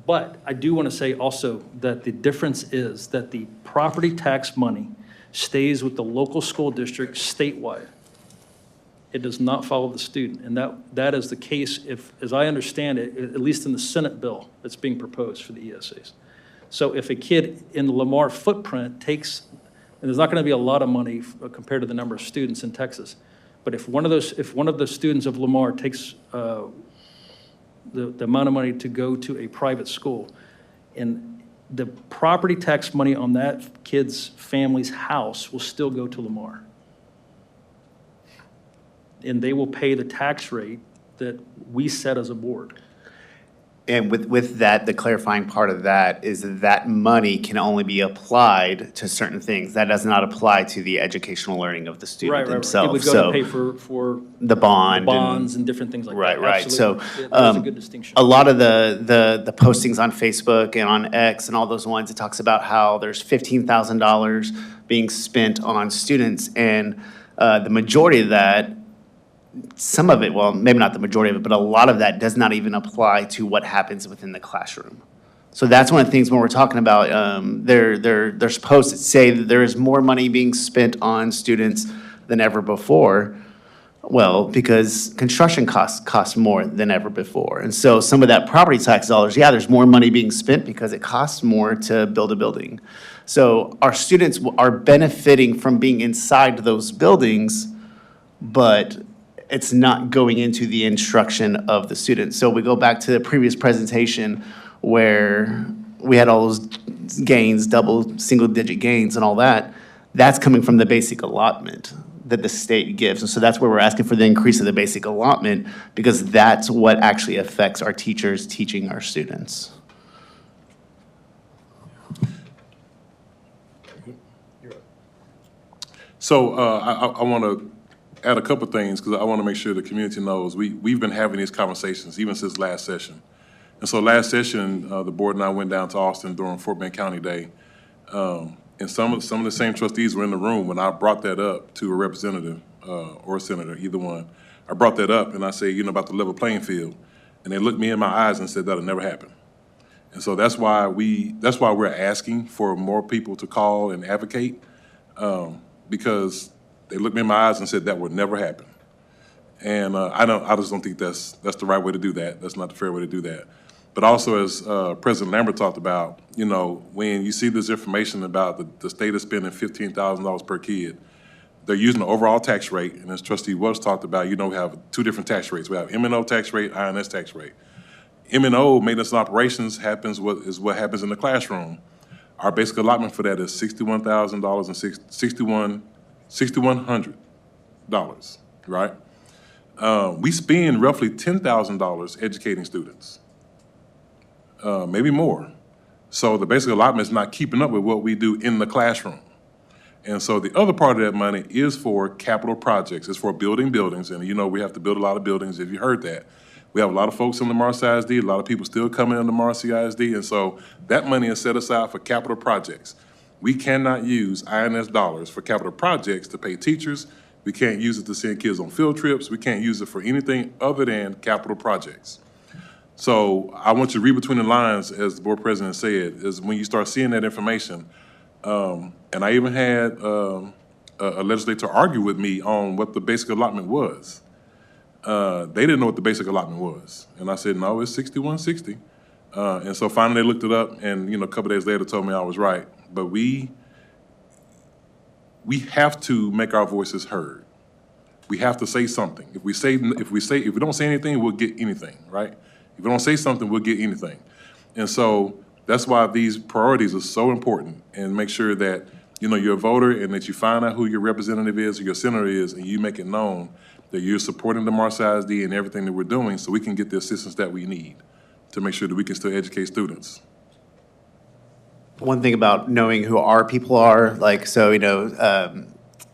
But I do want to say also that the difference is that the property tax money stays with the local school district statewide. It does not follow the student, and that is the case if, as I understand it, at least in the Senate bill that's being proposed for the ESAs. So if a kid in the Lamar footprint takes, and there's not going to be a lot of money compared to the number of students in Texas, but if one of the students of Lamar takes the amount of money to go to a private school, and the property tax money on that kid's family's house will still go to Lamar. And they will pay the tax rate that we set as a board. And with that, the clarifying part of that is that money can only be applied to certain things. That does not apply to the educational learning of the student It themselves. would go So to pay for the bond. bonds and different things like that. Right. So, Absolutely. Yeah, that's a good distinction. a lot of the postings on Facebook and on X and all those ones, it talks about how there's $15,000 being spent on students, and the majority of that, some of it, well, maybe not the majority of it, but a lot of that does not even apply to what happens within the classroom. So that's one of the things when we're talking about, there's posts that say that there is more money being spent on students than ever before. Well, because construction costs more than ever before. And so some of that property tax dollars, yeah, there's more money being spent because it costs more to build a building. So our students are benefiting from being inside those buildings, but it's not going into the instruction of the students. So we go back to the previous presentation where we had all those gains, double, single-digit gains and all that. That's coming from the basic allotment that the state gives. And so that's where we're asking for the increase of the basic allotment, because that's what actually affects our teachers teaching our students. So I want to add a couple things, because I want to make sure the community knows we've been having these conversations even since last session. And so last session, the board and I went down to Austin during Fort Bend County Day. And some of the same trustees were in the room when I brought that up to a representative or a senator, either one. I brought that up and I said, about the level playing field. And they looked me in my eyes and said that'll never happen. And so that's why we're asking for more people to call and advocate, because they looked me in my eyes and said that would never happen. And I just don't think that's the right way to do that. That's not the fair way to do that. But also, as President Lambert talked about, when you see this information about the state is spending $15,000 per kid, they're using the overall tax rate. And as Trustee Welch talked about, we have two different tax rates. We have M&O tax rate, INS tax rate. M&O, maintenance and operations, is what happens in the classroom. Our basic allotment for that is $61,000 and $6,100, right? We spend roughly $10,000 educating students, maybe more. So the basic allotment is not keeping up with what we do in the classroom. And so the other part of that money is for capital projects. It's for building buildings, and we have to build a lot of buildings, if you heard that. We have a lot of folks in Lamar CISD, a lot of people still coming in Lamar CISD, and so that money is set aside for capital projects. We cannot use INS dollars for capital projects to pay teachers. We can't use it to send kids on field trips. We can't use it for anything other than capital projects. So I want you to read between the lines, as the board president said, is when you start seeing that information. And I even had a legislator argue with me on what the basic allotment was. They didn't know what the basic allotment was. And I said, no, it's 6160. And so finally they looked it up, and a couple days later told me I was right. But we have to make our voices heard. We have to say something. If we don't say anything, we'll get anything, right? If we don't say something, we'll get anything. And so that's why these priorities are so important, and make sure that you're a voter and that you find out who your representative is or your senator is, and you make it known that you're supporting the Lamar CISD and everything that we're doing, so we can get the assistance that we need to make sure that we can still educate students. One thing about knowing who our people are,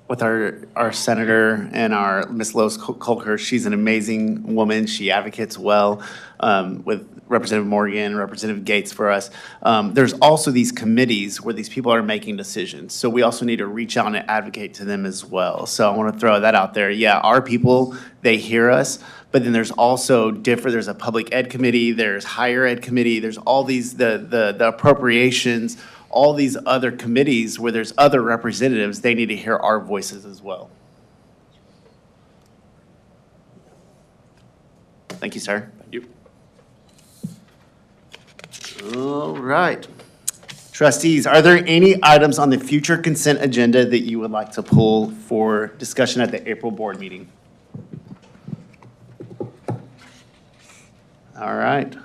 with our senator and our Ms. Lois Colker, she's an amazing woman. She advocates well with Representative Morgan, Representative Gates for us. There's also these committees where these people are making decisions. So we also need to reach out and advocate to them as well. So I want to throw that out there. Yeah, our people, they hear us, but then there's also there's a public ed committee, there's higher ed committee, there's all these, the appropriations, all these other committees where there's other representatives, they need to hear our voices as well. Thank you, sir. Thank you. All right. Trustees, are there any items on the future consent agenda that you would like to pull for discussion at the April board meeting? All right.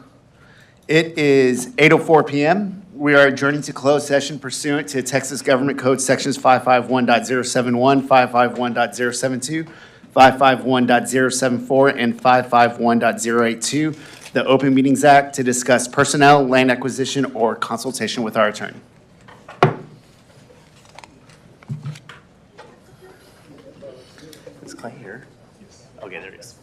It is 8:04 p.m. We are adjourning to closed session pursuant to Texas Government Code Sections 551.071, 551.072, 551.074, and 551.082, the Open Meetings Act, to discuss personnel, land acquisition, or consultation with our attorney. Is Clay here? Okay, there it is.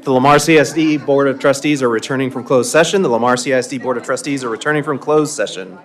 The Lamar CISD Board of Trustees are returning from closed session. The Lamar CISD Board of Trustees are returning from closed session.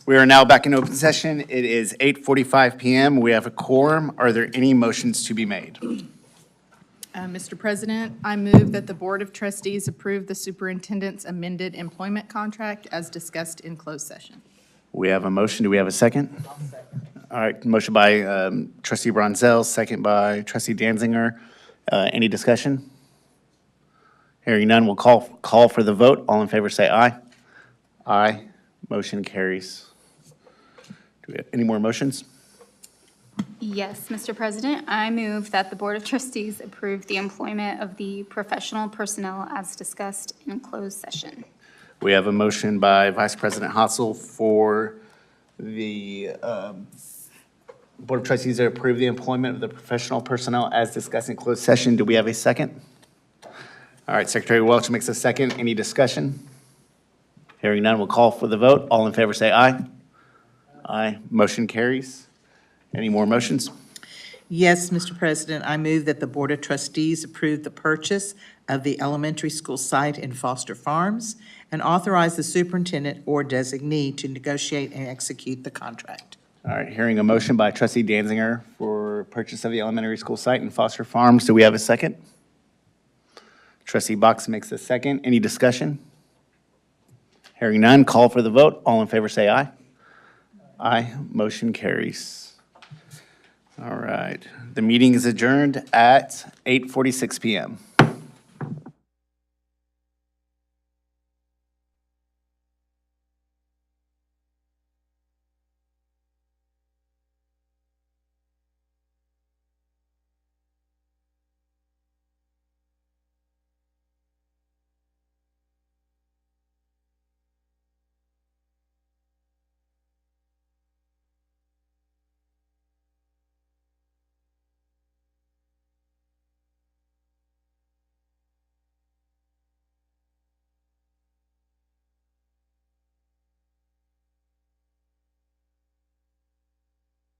We are now back in open session. It is 8:45 PM. We have a quorum. Are there any motions to be made? Mr. President, I move that the Board of Trustees approve the superintendent's amended employment contract as discussed in closed session. We have a motion. Do we have a second? All right, motion by trustee Bronzel, second by trustee Danziger. Any discussion? Hearing none, we'll call for the vote. All in favor, say aye. Aye. Motion carries. Do we have any more motions? Yes, Mr. President, I move that the Board of Trustees approve the employment of the professional personnel as discussed in closed session. We have a motion by Vice President Hassel for the Board of Trustees to approve the employment of the professional personnel as discussed in closed session. Do we have a second? All right, Secretary Welch makes a second. Any discussion? Hearing none, we'll call for the vote. All in favor, say aye. Aye. Motion carries. Any more motions? Yes, Mr. President, I move that the Board of Trustees approve the purchase of the elementary school site in Foster Farms and authorize the superintendent or designee to negotiate and execute the contract. All right, hearing a motion by trustee Danziger for purchase of the elementary school site in Foster Farms. Do we have a second? Trustee Box makes a second. Any discussion? Hearing none, call for the vote. All in favor, say aye. Aye. Motion carries. All right. The meeting is adjourned at 8:46 PM.